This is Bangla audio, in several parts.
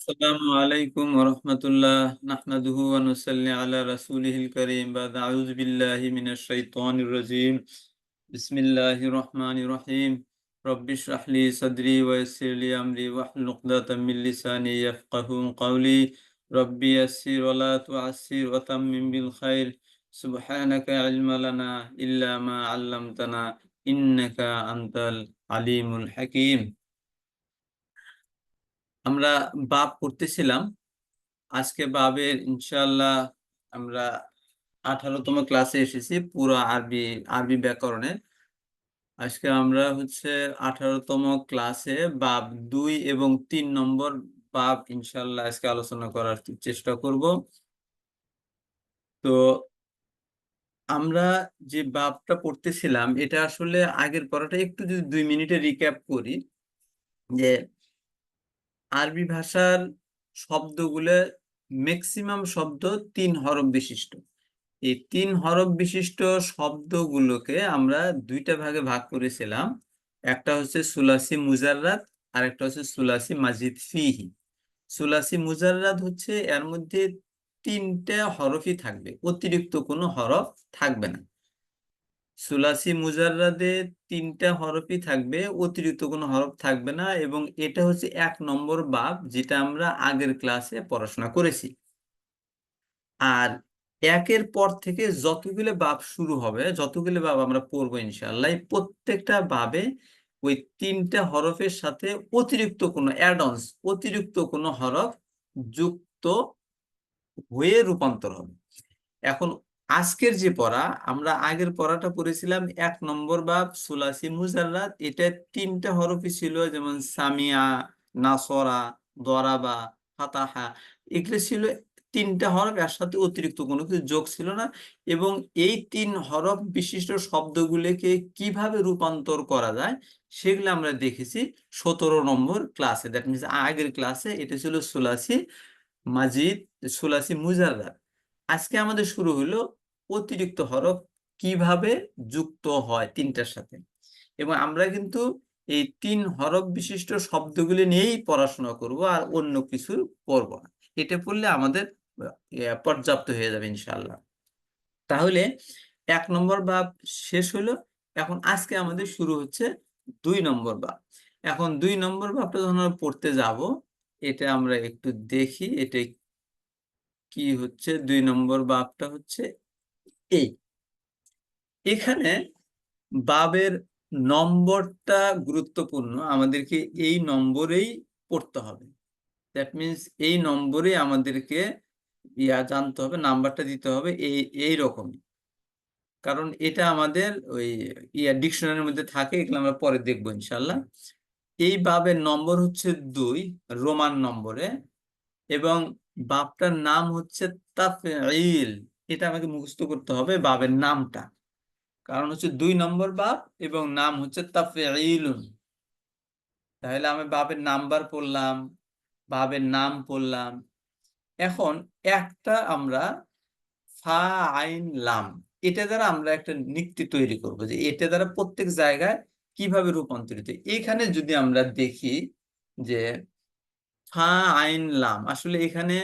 আসসালামু আলাইকুম ওয়া রাহমাতুল্লাহ নাহমাদুহু ওয়া নুসাল্লি আলা রাসূলিহিল কারীম বাদ আউযু বিল্লাহি মিনাশ শাইতানির রাজীম বিসমিল্লাহির রহমানির রহিম রব্বি ইশরাহ লি সাদরি ওয়া ইয়াসসির লি আমরি ওয়াহলুল উকদাতাম মিন লিসানি ইয়াফকাহু কাওলি রব্বি ইয়াসসির ওয়া লা তু'আসসির ওয়া তাম্মিম বিল খাইর সুবহানাকা ইলমা লানা ইল্লা মা 'আল্লামতানা ইন্নাকা আনতাল আলিমুল হাকীম। আমরা বাব পড়তেছিলাম। আজকে বাবের ইনশাআল্লাহ আমরা 18তম ক্লাসে এসেছি পুরো আরবি আরবি ব্যাকরণে। আজকে আমরা 18তম ক্লাসে বাব ২ এবং ৩ নম্বর বাব ইনশাআল্লাহ আজকে আলোচনা করার চেষ্টা করব। তো আমরা যে বাবটা পড়তেছিলাম এটা আসলে আগের পড়াটা একটু যদি ২ মিনিটে রিক্যাপ করি যে আরবি ভাষার শব্দগুলো ম্যাক্সিমাম শব্দ ৩ হরফ বিশিষ্ট। এই ৩ হরফ বিশিষ্ট শব্দগুলোকে আমরা ২ টা ভাগে ভাগ করেছিলাম। একটা হচ্ছে সুলাসি মুজাররাদ, আরেকটা হচ্ছে সুলাসি মাজিদ ফিহি। সুলাসি মুজাররাদ হচ্ছে এর মধ্যে ৩ টা হরফই থাকবে, অতিরিক্ত কোনো হরফ থাকবে না। সুলাসি মুজাররাদে ৩ টা হরফই থাকবে, অতিরিক্ত কোনো হরফ থাকবে না এবং এটা হচ্ছে ১ নম্বর বাব যেটা আমরা আগের ক্লাসে পড়াশোনা করেছি। আর ১ এর পর থেকে যতগুলো বাব শুরু হবে, যতগুলো বাব আমরা পড়বো ইনশাআল্লাহ, এই প্রত্যেকটা বাবে ওই ৩ টা হরফের সাথে অতিরিক্ত কোনো অ্যাড-অনস, অতিরিক্ত কোনো হরফ যুক্ত হয়ে রূপান্তর হবে। এখন আজকের যে পড়া, আমরা আগের পড়াটা পড়েছিলাম ১ নম্বর বাব সুলাসি মুজাররাদ। এটা ৩ টা হরফই ছিল, যেমন সামিয়া, নাসরা, দরাবা, ফাতাহা। এগুলো ছিল ৩ টা হরফ, এর সাথে অতিরিক্ত কোনো কিছু যোগ ছিল না এবং এই ৩ হরফ বিশিষ্ট শব্দগুলোকে কিভাবে রূপান্তর করা যায় সেগুলো আমরা দেখেছি ১৭ নম্বর ক্লাসে। দ্যাট মিনস আগের ক্লাসে এটা ছিল সুলাসি মাজিদ, সুলাসি মুজাররাদ। আজকে আমাদের শুরু হলো অতিরিক্ত হরফ কিভাবে যুক্ত হয় ৩ টার সাথে। এবং আমরা কিন্তু এই ৩ হরফ বিশিষ্ট শব্দগুলি নিয়েই পড়াশোনা করব, আর অন্য কিছু পড়ব না। এটা পড়লে আমাদের পর্যাপ্ত হয়ে যাবে ইনশাআল্লাহ। তাহলে ১ নম্বর বাব শেষ হলো। এখন আজকে আমাদের শুরু হচ্ছে ২ নম্বর বাব। এখন ২ নম্বর বাবটা যখন আমরা পড়তে যাব, এটা আমরা একটু দেখি এটা কি হচ্ছে। ২ নম্বর বাবটা হচ্ছে এই। এখানে বাবের নম্বরটা গুরুত্বপূর্ণ। আমাদেরকে এই নম্বরেই পড়তে হবে। দ্যাট মিনস এই নম্বরে আমাদেরকে জানতে হবে, নাম্বারটা দিতে হবে এইরকমই। কারণ এটা আমাদের ওই ডিকশনারির মধ্যে থাকে, এগুলো আমরা পরে দেখবো ইনশাআল্লাহ। এই বাবের নম্বর হচ্ছে ২ রোমান নম্বরে এবং বাবটার নাম হচ্ছে তাফঈল। এটা আমাকে মুখস্থ করতে হবে বাবের নামটা। কারণ হচ্ছে ২ নম্বর বাব এবং নাম হচ্ছে তাফঈলুন। তাহলে আমি বাবের নাম্বার পড়লাম, বাবের নাম পড়লাম। এখন একটা আমরা ফা আইন লাম, এটা দ্বারা আমরা একটা নিক্তি তৈরি করব যে এটা দ্বারা প্রত্যেক জায়গায় কিভাবে রূপান্তরিত। এখানে যদি আমরা দেখি যে ফা আইন লাম, আসলে এখানে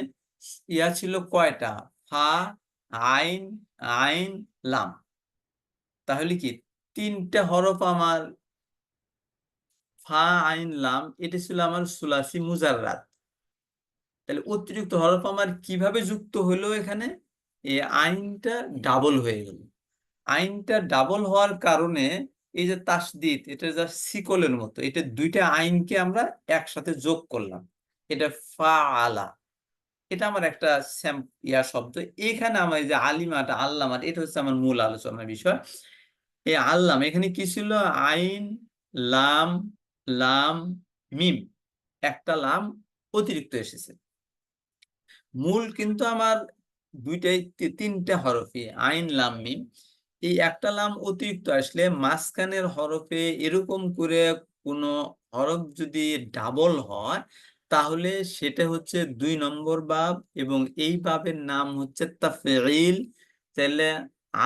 ছিল কয়টা? ফা, আইন, আইন, লাম। তাহলে কি ৩ টা হরফ আমার ফা, আইন, লাম, এটা ছিল আমার সুলাসি মুজাররাদ। তাহলে অতিরিক্ত হরফ আমার কিভাবে যুক্ত হলো এখানে? এই আইনটা ডাবল হয়ে গেল। আইনটা ডাবল হওয়ার কারণে এই যে তাসদিদ, এটা জাস্ট শিকলের মতো, এটা ২ টা আইনকে আমরা একসাথে যোগ করলাম। এটা ফাআলা। এটা আমার একটা শব্দ। এখানে আমার এই যে আলিমাটা, আল্লামাটা, এটা হচ্ছে আমার মূল আলোচনার বিষয়। এই আল্লাম এখানে কি ছিল? আইন, লাম, লাম, মিম। একটা লাম অতিরিক্ত এসেছে। মূল কিন্তু আমার ৩টা হরফই আইন, লাম, মিম। এই একটা লাম অতিরিক্ত আসলে মাঝখানের হরফে এরকম করে কোনো হরফ যদি ডাবল হয় তাহলে সেটা হচ্ছে ২ নম্বর বাব এবং এই বাবের নাম হচ্ছে তাফঈল। তাহলে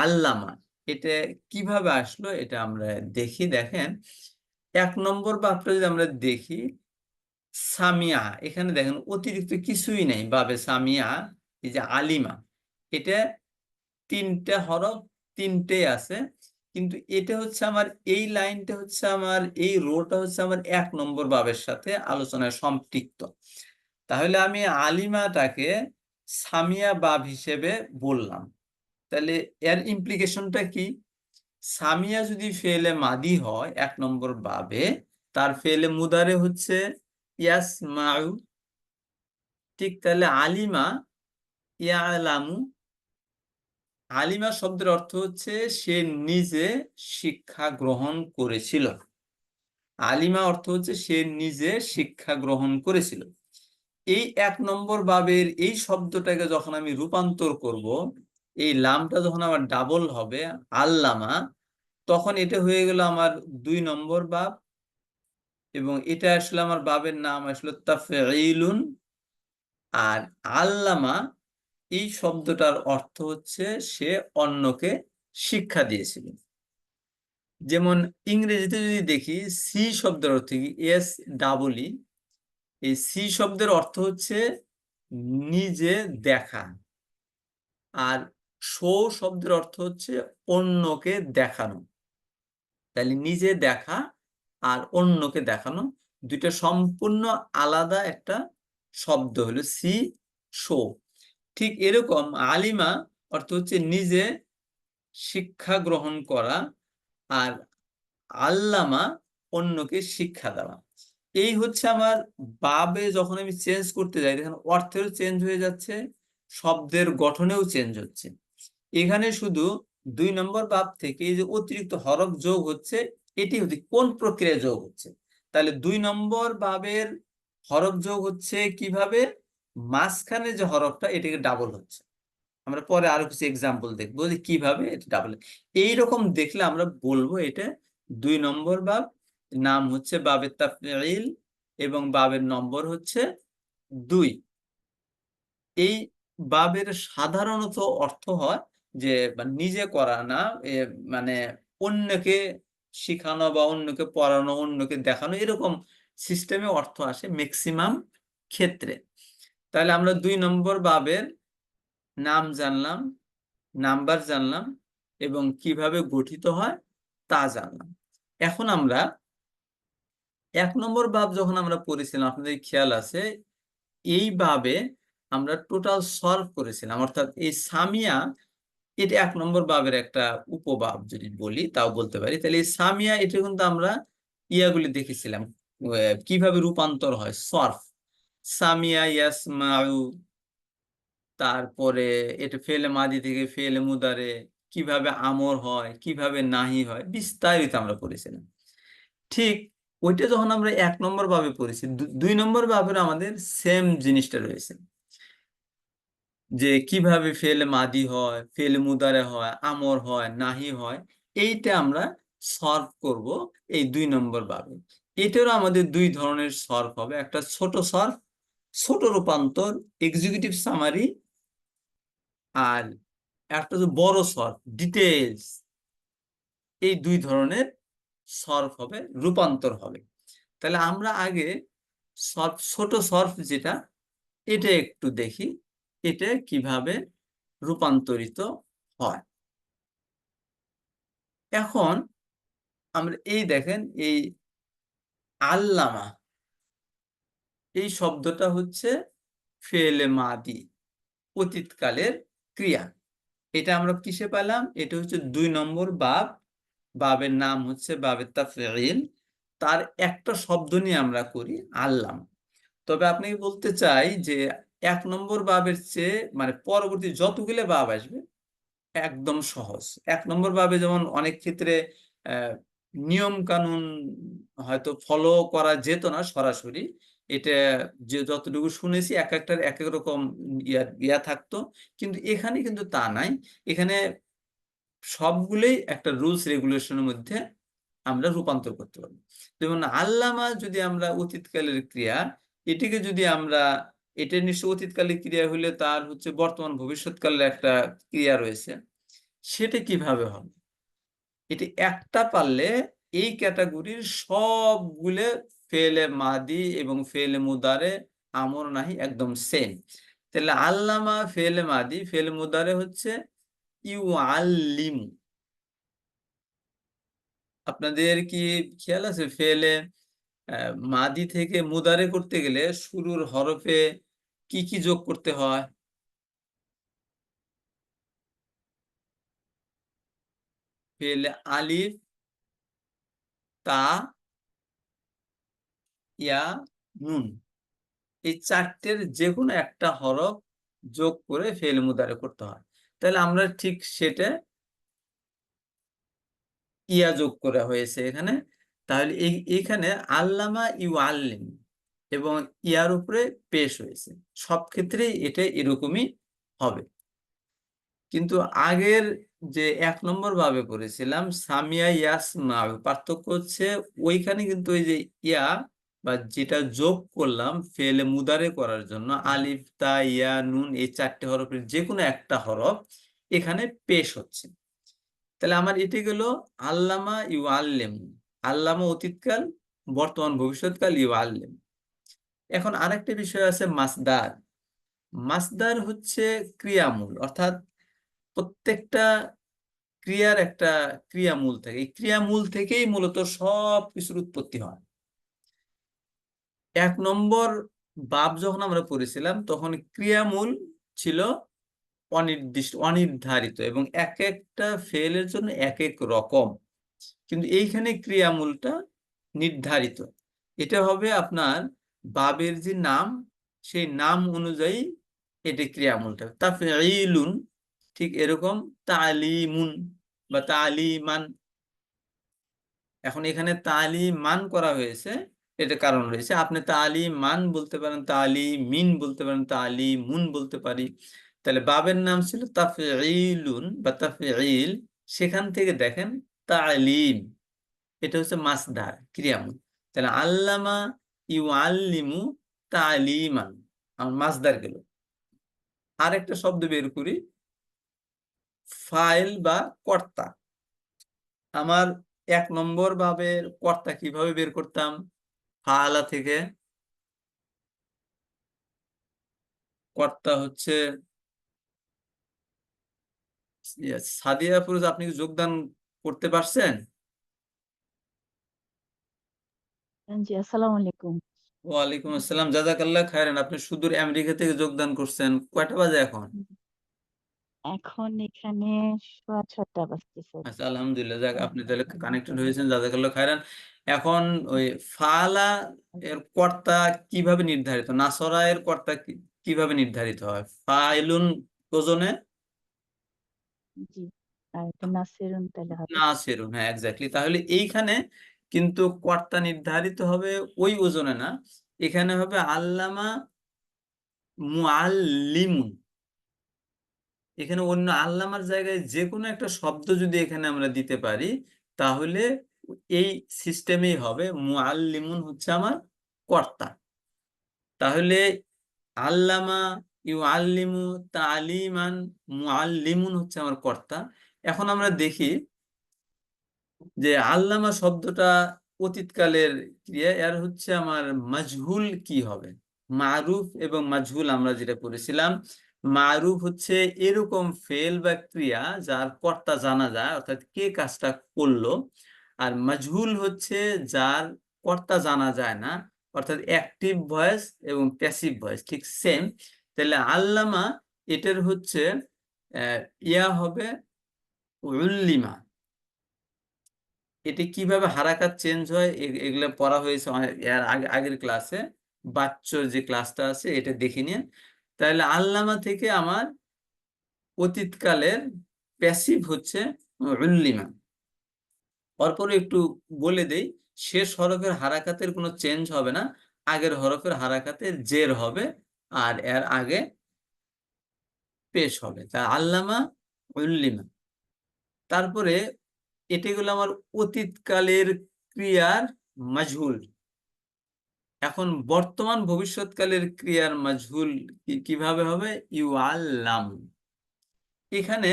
আল্লামা এটা কিভাবে আসলো এটা আমরা দেখি। দেখেন ১ নম্বর বাবটা যদি আমরা দেখি, সামিয়া, এখানে দেখেন অতিরিক্ত কিছুই নেই বাবে সামিয়া। এই যে আলিমা, এটা তিনটে হরফ, তিনটে আছে, কিন্তু এটা হচ্ছে আমার এই লাইনটা হচ্ছে আমার এই রোটা হচ্ছে আমার 1 নম্বর বাবের সাথে আলোচনায় সম্পৃক্ত। তাহলে আমি আলিমাটাকে সামিয়া বাব হিসেবে বললাম। তাহলে এর ইমপ্লিকেশনটা কি? সামিয়া যদি ফেলে মাদি হয় 1 নম্বর বাবে, তার ফেলে মুদারে হচ্ছে ইয়াসমাউ। ঠিক তাহলে আলিমা ইয়ালামু, আলিমা শব্দের অর্থ হচ্ছে সে নিজে শিক্ষা গ্রহণ করেছিল। আলিমা অর্থ হচ্ছে সে নিজে শিক্ষা গ্রহণ করেছিল। এই 1 নম্বর বাবের এই শব্দটাকে যখন আমি রূপান্তর করব, এই লামটা যখন আমার ডাবল হবে আল্লামা, তখন এটা হয়ে গেল আমার 2 নম্বর বাব, এবং এটা আসলে আমার বাবের নাম আসলে তাফঈলুন। আর আল্লামা এই শব্দটার অর্থ হচ্ছে সে অন্যকে শিক্ষা দিয়েছিল। যেমন ইংরেজিতে যদি দেখি সি শব্দের অর্থ কি, এস ডাবল ই, এই সি শব্দের অর্থ হচ্ছে নিজে দেখা। আর শো শব্দের অর্থ হচ্ছে অন্যকে দেখানো। তাহলে নিজে দেখা আর অন্যকে দেখানো দুইটা সম্পূর্ণ আলাদা একটা শব্দ হলো সি শো। ঠিক এরকম আলিমা অর্থ হচ্ছে নিজে শিক্ষা গ্রহণ করা, আর আল্লামা অন্যকে শিক্ষা দেওয়া। এই হচ্ছে আমার বাবে যখন আমি চেঞ্জ করতে যাই, দেখেন অর্থেরও চেঞ্জ হয়ে যাচ্ছে, শব্দের গঠনেও চেঞ্জ হচ্ছে। এখানে শুধু 2 নম্বর বাব থেকে এই যে অতিরিক্ত হরফ যোগ হচ্ছে, এটি হচ্ছে কোন প্রক্রিয়ায় যোগ হচ্ছে। তাহলে 2 নম্বর বাবের হরফ যোগ হচ্ছে কিভাবে? মাঝখানে যে হরফটা এটাকে ডাবল হচ্ছে। আমরা পরে আরো কিছু এক্সাম্পল দেখবো যে কিভাবে এটা ডাবল। এইরকম দেখলে আমরা বলবো এটা 2 নম্বর বাব, নাম হচ্ছে বাবের তাফঈল, এবং বাবের নম্বর হচ্ছে 2। এই বাবের সাধারণত অর্থ হয় যে নিজে করা না, মানে অন্যকে শিখানো বা অন্যকে পড়ানো, অন্যকে দেখানো, এরকম সিস্টেমে অর্থ আসে ম্যাক্সিমাম ক্ষেত্রে। তাহলে আমরা 2 নম্বর বাবের নাম জানলাম, নাম্বার জানলাম, এবং কিভাবে গঠিত হয় তা জানলাম। এখন আমরা 1 নম্বর বাব যখন আমরা পড়েছিলাম, আপনাদের খেয়াল আছে এইভাবে আমরা টোটাল সলভ করেছিলাম, অর্থাৎ এই সামিয়া এটা 1 নম্বর বাবের একটা উপবাব যদি বলি তাও বলতে পারি। তাহলে এই সামিয়া এটা কিন্তু আমরা ইয়াগুলি দেখেছিলাম কিভাবে রূপান্তর হয়, সরফ সামিয়া ইয়াসমাউ, তারপরে এটা ফেলে মাদি থেকে ফেলে মুদারে কিভাবে আমর হয়, কিভাবে নাহি হয়, বিস্তারিত আমরা পড়েছিলাম। ঠিক ওইটা যখন আমরা 1 নম্বর ভাবে পড়েছি, 2 নম্বর ভাবে আমাদের সেম জিনিসটা রয়েছে, যে কিভাবে ফেলে মাদি হয়, ফেলে মুদারে হয়, আমর হয়, নাহি হয়। এইটা আমরা সলভ করব এই 2 নম্বর ভাবে। এটারও আমাদের 2 ধরনের সলভ হবে, একটা ছোট সলভ, ছোট রূপান্তর, এক্সিকিউটিভ সামারি, আর একটা যে বড় সলভ, ডিটেলস। এই 2 ধরনের সলভ হবে, রূপান্তর হবে। তাহলে আমরা আগে ছোট সলভ যেটা, এটা একটু দেখি এটা কিভাবে রূপান্তরিত হয়। এখন আমরা এই দেখেন এই আল্লামা এই শব্দটা হচ্ছে ফেলে মাদি, অতীতকালের ক্রিয়া। এটা আমরা কিসে পেলাম? এটা হচ্ছে 2 নম্বর বাব, বাবের নাম হচ্ছে বাবের তাফঈল, তার একটা শব্দ নিয়ে আমরা করি আল্লাম। তবে আপনাকে বলতে চাই যে 1 নম্বর বাবের চেয়ে মানে পরবর্তী যতগুলো বাব আসবে একদম সহজ। 1 নম্বর বাবে যেমন অনেক ক্ষেত্রে নিয়ম কানুন হয়তো ফলো করা যেত না সরাসরি, এটা যে যতটুকু শুনেছি এক একটার এক এক রকম ইয়া থাকতো, কিন্তু এখানে কিন্তু তা নাই। এখানে সবগুলোই একটা রুলস রেগুলেশনের মধ্যে আমরা রূপান্তর করতে পারবো। যেমন আল্লামা যদি আমরা অতীতকালের ক্রিয়া, এটিকে যদি আমরা, এটা নিশ্চয় অতীতকালের ক্রিয়া হলে তার হচ্ছে বর্তমান ভবিষ্যৎকালের একটা ক্রিয়া রয়েছে, সেটা কিভাবে হবে? এটি একটা পারলে এই ক্যাটাগরির সবগুলো ফেলে মাদি এবং ফেলে মুদারে আমর নাহি একদম সেম। তাহলে আল্লামা ফেলে মাদি, ফেলে মুদারে হচ্ছে ইউআল্লিমু। আপনাদের কি খেয়াল আছে ফেলে মাদি থেকে মুদারে করতে গেলে শুরুর হরফে কি কি যোগ করতে হয়? ফেলে আলিফ, তা, ইয়া, নুন, এই চারটের যে কোনো একটা হরফ যোগ করে ফেল মুদারে করতে হয়। তাহলে আমরা ঠিক সেটা ইয়া যোগ করা হয়েছে এখানে। তাহলে এইখানে আল্লামা ইউ আল্লিম এবং ইয়ার উপরে পেশ হয়েছে, সব ক্ষেত্রেই এটা এরকমই হবে। কিন্তু আগের যে ১ নম্বর ভাবে করেছিলাম সামিয়া ইয়াসমা, পার্থক্য হচ্ছে ওইখানে কিন্তু ওই যে ইয়া বা যেটা যোগ করলাম ফেলে মুদারে করার জন্য আলিফ, তা, ইয়া, নুন, এই ৪টে হরফের যে কোনো একটা হরফ এখানে পেশ হচ্ছে। তাহলে আমার এটি গেল আল্লামা ইউ আল্লেম। আল্লামা অতীতকাল, বর্তমান ভবিষ্যৎকাল ইউ আল্লেম। এখন আরেকটা বিষয় আছে মাসদার। মাসদার হচ্ছে ক্রিয়ামূল, অর্থাৎ প্রত্যেকটা ক্রিয়ার একটা ক্রিয়ামূল থাকে, এই ক্রিয়ামূল থেকেই মূলত সব কিছুর উৎপত্তি হয়। ১ নম্বর বাব যখন আমরা পড়েছিলাম তখন ক্রিয়ামূল ছিল অনির্দিষ্ট, অনির্ধারিত এবং এক একটা ফেলের জন্য এক এক রকম। কিন্তু এইখানে ক্রিয়ামূলটা নির্ধারিত। এটা হবে আপনার বাবের যে নাম, সেই নাম অনুযায়ী এটা ক্রিয়ামূলটা। তাফঈলুন, ঠিক এরকম তালিমুন বা তালিমান। এখন এখানে তালিমান করা হয়েছে, এটা কারণ রয়েছে। আপনি তালিমান বলতে পারেন, তালিমিন বলতে পারেন, তালিমুন বলতে পারি। তাহলে বাবের নাম ছিল তাফঈলুন বা তাফঈল, সেখান থেকে দেখেন তালিম, এটা হচ্ছে মাসদার, ক্রিয়ামূল। তাহলে আল্লামা ইউআল্লিমু তালিমান, আমার মাসদার গেল। আর একটা শব্দ বের করি, ফাইল বা কর্তা। আমার ১ নম্বর ভাবে কর্তা কিভাবে বের করতাম? ফাআলা থেকে কর্তা হচ্ছে সাদিয়া ফিরোজ, আপনি কি যোগদান করতে পারছেন? জি, আসসালামু আলাইকুম। ওয়ালাইকুম আসসালাম, জাযাকাল্লাহ খায়রান। আপনি সুদূর আমেরিকা থেকে যোগদান করছেন, কয়টা বাজে এখন? এখন এখানে 6:30 বাজতেছে। আচ্ছা, আলহামদুলিল্লাহ, যাক আপনি তাহলে কানেক্টেড জি। হয়েছেন, জাযাকাল্লাহ খায়রান। এখন ওই ফাআলা এর কর্তা কিভাবে নির্ধারিত, নাসরা এর কর্তা কিভাবে নির্ধারিত হয়? ফাইলুন ওজনে জি, আর এটা নাসিরুন তাহলে হবে। নাসিরুন, হ্যাঁ এক্স্যাক্টলি। তাহলে এইখানে কিন্তু কর্তা নির্ধারিত হবে ওই ওজনে না, এখানে হবে আল্লামা মুআল্লিমুন। এখানে অন্য আল্লামার জায়গায় যে কোনো একটা শব্দ যদি এখানে আমরা দিতে পারি, তাহলে এই সিস্টেমেই হবে। মুআল্লিমুন হচ্ছে আমার কর্তা। তাহলে আল্লামা ইউআল্লিমু তালিমান, মুআল্লিমুন হচ্ছে আমার কর্তা। এখন আমরা দেখি যে আল্লামা শব্দটা অতীতকালের ক্রিয়া, এর হচ্ছে আমার মাজহুল কি হবে? মারুফ এবং মাজহুল আমরা যেটা করেছিলাম, মারুফ হচ্ছে এরকম ফেল বা ক্রিয়া যার কর্তা জানা যায়, অর্থাৎ কে কাজটা করলো। আর মাজহুল হচ্ছে যার কর্তা জানা যায় না, অর্থাৎ অ্যাক্টিভ ভয়েস এবং প্যাসিভ ভয়েস ঠিক সেম। তাহলে আল্লামা এটার হচ্ছে ইয়া হবে উল্লিমা। এটি কিভাবে হারাকাত চেঞ্জ হয় এগুলো পড়া হয়েছে এর আগের ক্লাসে, বাচ্চর যে ক্লাসটা আছে এটা দেখে নিন। তাহলে আল্লামা থেকে আমার অতীতকালের প্যাসিভ হচ্ছে উল্লিমা। পরপর একটু বলে দেই, শেষ হরফের হারাকাতের কোনো চেঞ্জ হবে না, আগের হরফের হারাকাতের জের হবে আর এর আগে পেশ হবে। তা আল্লামা উল্লিমা। তারপরে এটি হলো আমার অতীতকালের ক্রিয়ার মাজহুল। এখন বর্তমান ভবিষ্যৎকালের ক্রিয়ার মাজহুল কিভাবে হবে? ইউআল্লাম। এখানে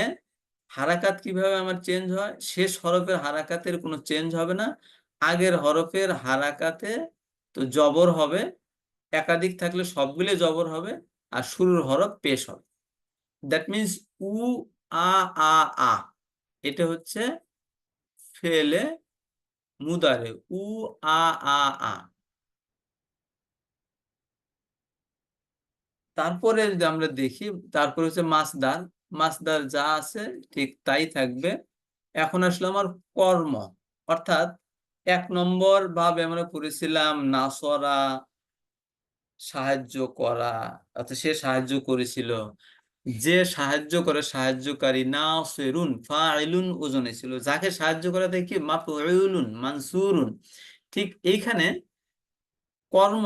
হারাকাত কিভাবে আমার চেঞ্জ হয়? শেষ হরফের হারাকাতের কোনো চেঞ্জ হবে না, আগের হরফের হারাকাতে তো জবর হবে, একাধিক থাকলে সবগুলো জবর হবে, আর শুরুর হরফ পেশ হবে। দ্যাট মিনস উ আ আ আ, এটা হচ্ছে ফেলে মুদারে, উ আ আ আ। তারপরে যদি আমরা দেখি, তারপরে হচ্ছে মাসদার। মাসদার যা আছে ঠিক তাই থাকবে। এখন আসলে আমার কর্ম, অর্থাৎ 1 নম্বর ভাবে আমরা পড়েছিলাম নাসরা, সাহায্য করা, অর্থাৎ সে সাহায্য করেছিল, যে সাহায্য করে সাহায্যকারী, নাসিরুন ফাইলুন ওজনে ছিল, যাকে সাহায্য করা থেকে মাফউলুন মানসুরুন। ঠিক এইখানে কর্ম,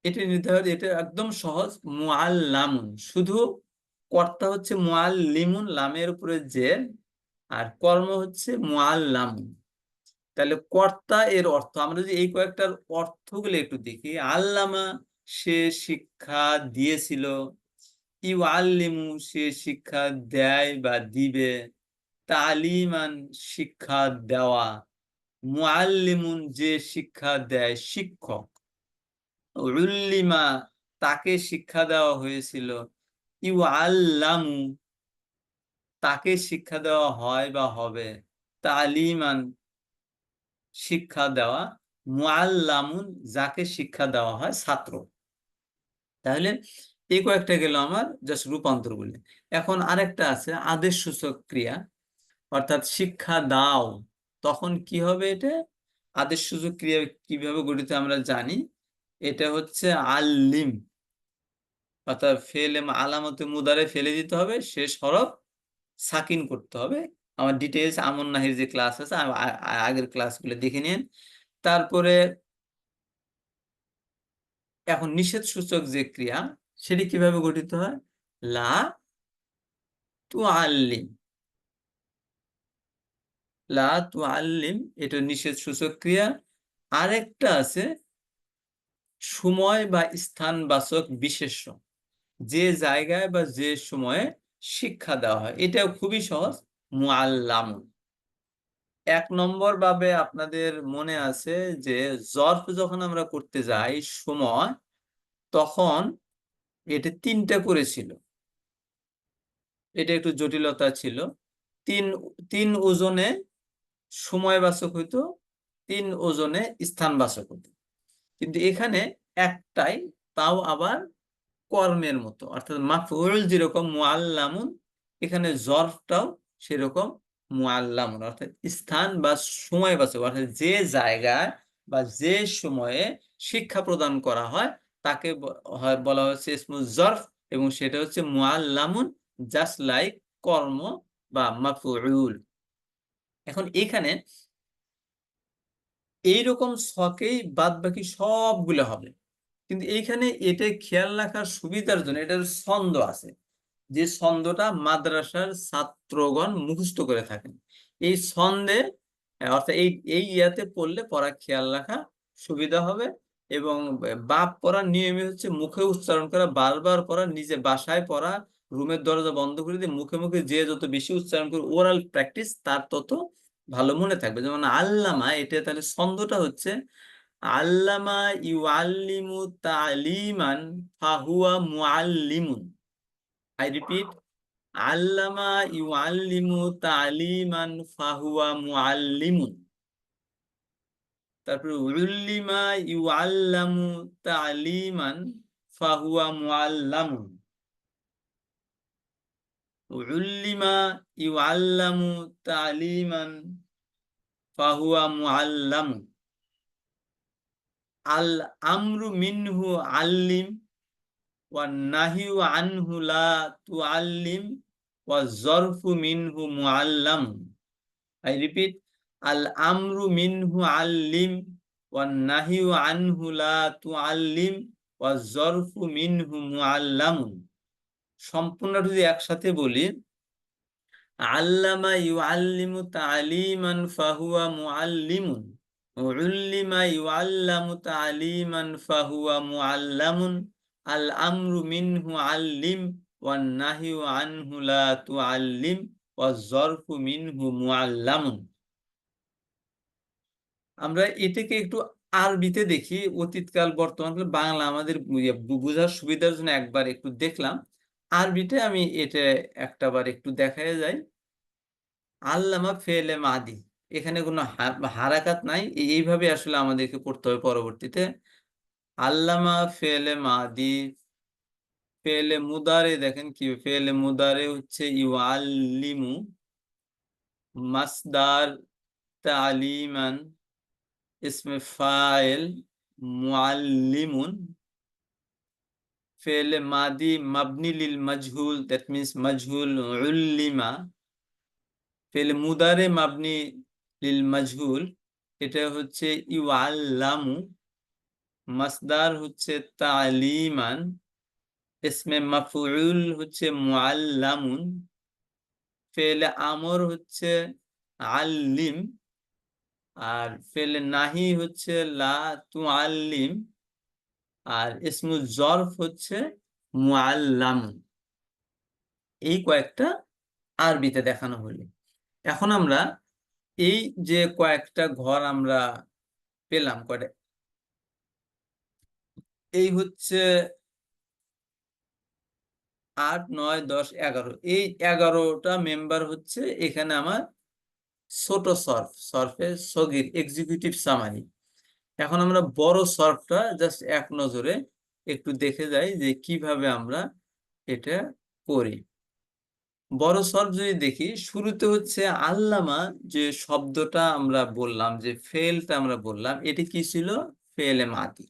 এটা নির্ধারণ, এটা একদম সহজ, মুআল্লামুন, শুধু কর্তা হচ্ছে মুআল্লিমুন, লামের উপরে জের, আর কর্ম হচ্ছে মুআল্লামুন। তাহলে কর্তা এর অর্থ আমরা যদি এই কয়েকটার অর্থগুলো একটু দেখি, আল্লামা সে শিক্ষা দিয়েছিল, ইউআল্লিমু সে শিক্ষা দেয় বা দিবে, তালিমান শিক্ষা দেওয়া, মুআল্লিমুন যে শিক্ষা দেয় শিক্ষক, উল্লিমা তাকে শিক্ষা দেওয়া হয়েছিল, ইউআল্লামু তাকে শিক্ষা দেওয়া হয় বা হবে, তালিমান শিক্ষা দেওয়া, মুআল্লামুন যাকে শিক্ষা দেওয়া হয় ছাত্র। তাহলে এই কয়েকটা গেল আমার জাস্ট রূপান্তর বলে। এখন আরেকটা আছে আদেশ সূচক ক্রিয়া, অর্থাৎ শিক্ষা দাও, তখন কি হবে? এটা আদেশ সূচক ক্রিয়া কিভাবে গঠিত আমরা জানি, এটা হচ্ছে আল্লিম, অর্থাৎ ফেলে আলামতে মুদারে ফেলে দিতে হবে, শেষ হরফ সাকিন করতে হবে। আমার ডিটেইলস আমন নাহির যে ক্লাস আছে, আগের ক্লাসগুলো দেখে নিন। তারপরে এখন নিষেধ সূচক যে ক্রিয়া, সেটি কিভাবে গঠিত হয়? লা তুআল্লিম, লা তুআল্লিম, এটা নিষেধ সূচক ক্রিয়া। আরেকটা আছে সময় বা স্থানবাচক বিশেষ্য, যে জায়গায় বা যে সময়ে শিক্ষা দেওয়া হয়, এটাও খুবই সহজ, মুআল্লামুন। 1 নম্বর ভাবে আপনাদের মনে আছে যে জর্ফ যখন আমরা করতে যাই সময়, তখন এটা 3টা করেছিল, এটা একটু জটিলতা ছিল। তিন তিন ওজনে সময়বাচক হইতো, 3 ওজনে স্থানবাচক হতো। কিন্তু এখানে একটাই, তাও আবার কর্মের মতো, অর্থাৎ মাফউল যেরকম মুআল্লামুন, এখানে জর্ফটাও সেরকম মুআল্লামুন, অর্থাৎ স্থান বা সময়বাচক, অর্থাৎ যে জায়গায় বা যে সময়ে শিক্ষা প্রদান করা হয় তাকে বলা হচ্ছে ইসমুল জর্ফ, এবং সেটা হচ্ছে মুআল্লামুন, জাস্ট লাইক কর্ম বা মাফউল। এখন এখানে এইরকম ছকেই বাদ বাকি সবগুলো হবে, কিন্তু এইখানে এটা খেয়াল রাখার সুবিধার জন্য এটার ছন্দ আছে, যে ছন্দটা মাদ্রাসার ছাত্রগণ মুখস্থ করে থাকেন। এই ছন্দে অর্থাৎ এই এই ইয়াতে পড়লে পড়া খেয়াল রাখা সুবিধা হবে। এবং বাপ পড়ার নিয়মই হচ্ছে মুখে উচ্চারণ করা, বারবার পড়া, নিজে বাসায় পড়া, রুমের দরজা বন্ধ করে দিয়ে মুখে মুখে যে যত বেশি উচ্চারণ করে ওরাল প্র্যাকটিস, তার তত ভালো মনে থাকবে। যেমন আল্লামা, এটা তাহলে ছন্দটা হচ্ছে আল্লামা ইউআল্লিমু তালিমান ফাহুয়া মুআল্লিমুন। আই রিপিট, আল্লামা ইউআল্লিমু তালিমান ফাহুয়া মুআল্লিমুন। তারপরে উল্লিমা ইউআল্লামু তালিমান ফাহুয়া মুআল্লামুন। উল্লিমা ইউআল্লামু তালিমান ফাহুয়া মুআল্লামুন। আল আমরু মিনহু আল্লিম ওয়ান নাহিউ আনহু লা তুআল্লিম ওয়াজ জরফু মিনহু মুআল্লাম। I repeat, আল আমরু মিনহু আল্লিম ওয়ান নাহিউ আনহু লা তুআল্লিম ওয়াজ জরফু মিনহু মুআল্লামুন। সম্পূর্ণটা যদি একসাথে বলি, আল্লামা ইউআল্লিমু তালিমান ফাহুয়া মুআল্লিমুন, উল্লিমা ইউআল্লামু তালিমান ফাহুয়া মুআল্লামুন, আল আমরু মিনহু আল্লিম ওয়ান নাহিউ আনহু লা তুআল্লিম ওয়াজ জরফু মিনহু মুআল্লামুন। আমরা এটাকে একটু আরবিতে দেখি অতীতকাল বর্তমানকাল, বাংলা আমাদের বোঝার সুবিধার জন্য একবার একটু দেখলাম। আরবিতে আমি এটা একটাবার একটু দেখায় যাই। আল্লামা ফেলে মাদি, এখানে কোনো হারাকাত নাই, এইভাবে আসলে আমাদেরকে পড়তে হবে পরবর্তীতে। আল্লামা ফেলে মাদি। ফেলে মুদারে দেখেন কি, ফেলে মুদারে হচ্ছে ইউআল্লিমু, মাসদার তালিমান, ইসমে ফাইল মুআল্লিমুন, ফেলে মাদি মাবনি লিল মাজহুল, দ্যাট মিন্স মাজহুল উল্লিমা। ফেলে মুদারে মাবনি লিল মাজহুল, এটা হচ্ছে ইউআল্লামু। মাসদার হচ্ছে তালিমান, ইসমে মাফউল হচ্ছে মুআল্লামুন। ফেলে আমর হচ্ছে আল্লিম, আর ফেলে নাহি হচ্ছে লা তুআল্লিম, আর ইসমুল জরফ হচ্ছে মুআল্লামুন। এই কয়েকটা আরবিতে দেখানো হলো। এখন আমরা এই যে কয়েকটা ঘর আমরা পেলাম, কয়টা, এই হচ্ছে 8, 9, 10, 11, এই 11টা মেম্বার হচ্ছে এখানে আমার ছোট সর্ফ, সর্ফে সগির, এক্সিকিউটিভ সামারি। এখন আমরা বড় সর্ফটা জাস্ট এক নজরে একটু দেখে যাই যে কিভাবে আমরা এটা করি। বড় সর্ফ যদি দেখি, শুরুতে হচ্ছে আল্লামা, যে শব্দটা আমরা বললাম, যে ফেলটা আমরা বললাম, এটি কি ছিল? ফেলে মাদি।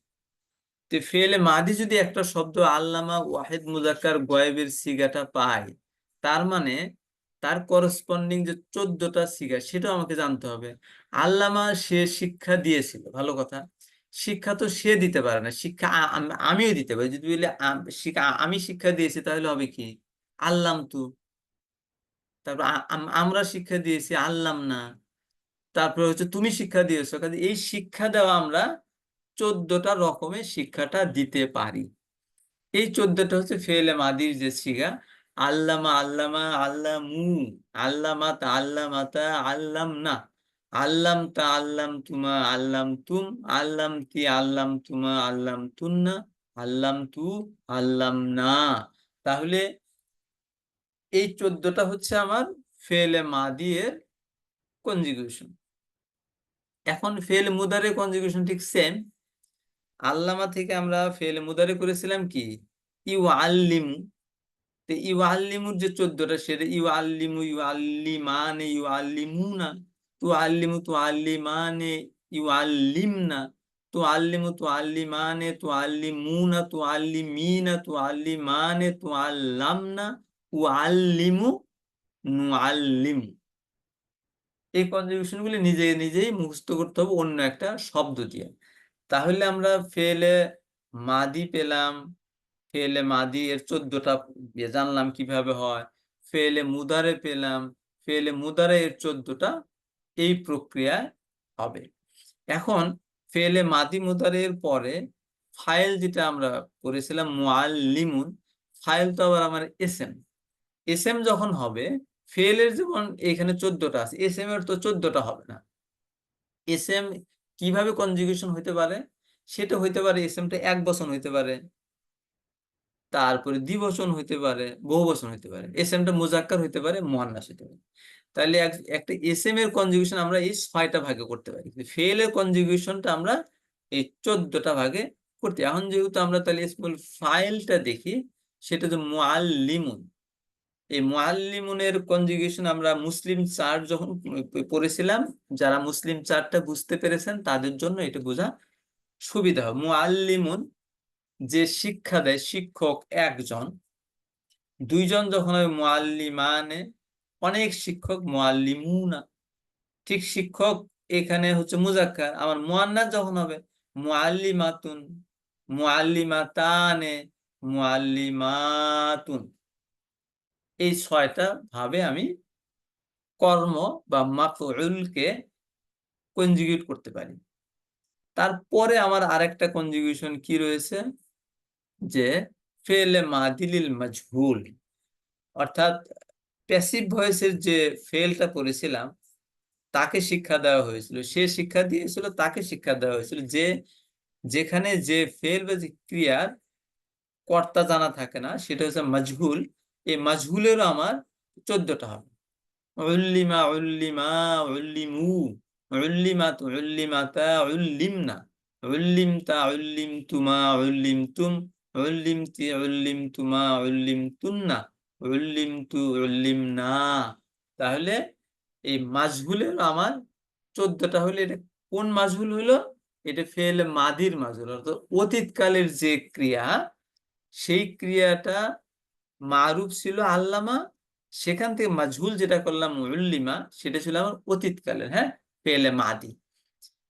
তো ফেলে মাদি যদি একটা শব্দ আল্লামা ওয়াহিদ মুজাক্কার গয়েবের সিগাটা পায়, তার মানে তার করসপন্ডিং যে 14টা সিগা, সেটাও আমাকে জানতে হবে। আল্লামা সে শিক্ষা দিয়েছিল, ভালো কথা। শিক্ষা তো সে দিতে পারে না, শিক্ষা আমিও দিতে পারি। যদি বলি আমি শিক্ষা দিয়েছি, তাহলে হবে কি? আল্লাম তু। তারপর আমরা শিক্ষা দিয়েছি, আল্লাম না। তারপরে হচ্ছে তুমি শিক্ষা দিয়েছো, কাজে এই শিক্ষা দেওয়া আমরা 14টা রকমের শিক্ষাটা দিতে পারি। এই 14টা হচ্ছে ফেলে মাদির যে সিগা। আল্লামা, আল্লামা, আল্লামু, আল্লামাত, আল্লামাতা, আল্লাম না, আল্লাম তা, আল্লাম তুমা, আল্লাম তুম, আল্লাম তি, আল্লাম তুমা, আল্লাম তুন্না, আল্লাম তু, আল্লাম না। তাহলে এই 14টা হচ্ছে আমার ফেলে মাদি এর কনজুগেশন। এখন ফেল মুদারে কনজুগেশন ঠিক সেম। আল্লামা থেকে আমরা ফেল মুদারে করেছিলাম কি? ইউ আল্লিমু। তো ইউ আল্লিমুর যে 14টা, সেটা ইউ আল্লিমু, ইউ আল্লিমানে, ইউ আল্লিমুনা, তু আল্লিমু, তু আল্লিমানে, ইউ আল্লিমনা, তু আল্লিমু, তু আল্লিমানে, তু আল্লিমুনা, তু আল্লিমিনা, তু আল্লিমানে, তু আল্লামনা, উ আল্লিমু, নু আল্লিমু। এই কনজুগেশন গুলি নিজে নিজেই মুখস্থ করতে হবে অন্য একটা শব্দ দিয়ে। তাহলে আমরা ফেলে মাদি পেলাম, ফেলে মাদি এর 14টা জানলাম কিভাবে হয়। ফেলে মুদারে পেলাম, ফেলে মুদারে এর 14টা এই প্রক্রিয়ায় হবে। এখন ফেলে মাদি মুদারের পরে ফাইল যেটা আমরা করেছিলাম মুআল্লিমুন, ফাইল তো আবার আমার এসএম। এসএম যখন হবে, ফেলের যেমন এখানে 14টা আছে, এসএম এর তো 14টা হবে না। এসএম কিভাবে কনজুগেশন হতে পারে? সেটা হইতে পারে, এসএমটা এক বচন হইতে পারে, তারপরে দ্বিবচন হইতে পারে, বহুবচন হইতে পারে, এসএমটা মুজাক্কার হইতে পারে, মুয়ান্নাস হইতে পারে। তাহলে একটা এসএম এর কনজুগেশন আমরা এই 6টা ভাগে করতে পারি, কিন্তু ফেল এর কনজুগেশনটা আমরা এই 14টা ভাগে করতে। এখন যেহেতু আমরা তাহলে স্মল ফাইলটা দেখি, সেটা যে মুআল্লিমুন। এই মুআল্লিমুনের কনজুগেশন আমরা মুসলিম চার্ট যখন পড়েছিলাম, যারা মুসলিম চার্টটা বুঝতে পেরেছেন তাদের জন্য এটা বোঝা সুবিধা হবে। মুআল্লিমুন যে শিক্ষা দেয়, শিক্ষক একজন। দুইজন যখন হবে মুআল্লিমানে, অনেক শিক্ষক মুআল্লিমুনা। ঠিক শিক্ষক এখানে হচ্ছে মুজাক্কার, আমার মুয়ান্নাস যখন হবে মুআল্লিমাতুন, মুআল্লিমাতানে, মুআল্লিমাতুন। এই 6টা ভাবে আমি কর্ম বা মাফউলকে কনজুগেট করতে পারি। তারপরে আমার আরেকটা কনজুগেশন কি রয়েছে, যে ফেলে মাদিলিল মাজহুল, অর্থাৎ প্যাসিভ ভয়েসের যে ফেলটা করেছিলাম, তাকে শিক্ষা দেওয়া হয়েছিল, সে শিক্ষা দিয়েছিল, তাকে শিক্ষা দেওয়া হয়েছিল। যে যেখানে যে ফেল বা যে ক্রিয়ার কর্তা জানা থাকে না সেটা হচ্ছে মাজহুল। এই মাজহুলেরও আমার 14টা হবে। উল্লিমা, উল্লিমা, উল্লিমু, উল্লিমাত, উল্লিমাতা, উল্লিমনা, উল্লিমতা, উল্লিমতুমা, উল্লিমতুম, উল্লিমতি, উল্লিমতুমা, উল্লিমতুন্না, উল্লিমতু, উল্লিমনা। তাহলে এই মাজহুলের আমার 14টা হলে এটা কোন মাজহুল হলো? এটা ফেল মাদির মাজহুল, অর্থাৎ অতীতকালের যে ক্রিয়া, সেই ক্রিয়াটা মারুফ ছিল আল্লামা, সেখান থেকে মাজহুল যেটা করলাম উল্লিমা, সেটা ছিল আমার অতীতকালের, হ্যাঁ, ফেলে মাদি।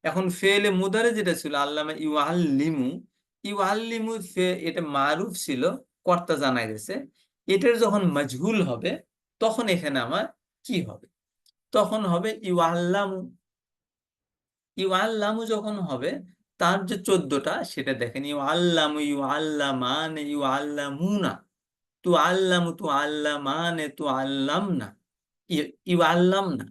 এখন ফেলে মুদারে যেটা ছিল আল্লামা ইউআল্লিমু, ইউআল্লিমু এটা মারুফ ছিল, কর্তা জানা গেছে। এটার যখন মাজহুল হবে তখন এখানে আমার কি হবে? তখন হবে ইউআল্লামু। ইউআল্লামু যখন হবে, তার যে 14টা সেটা দেখেন, ইউআল্লামু, ইউআল্লামান, ইউআল্লামুনা, তু আল্লামু, তু আল্লামানে, তু আল্লামনা, ইউ আল্লামনা,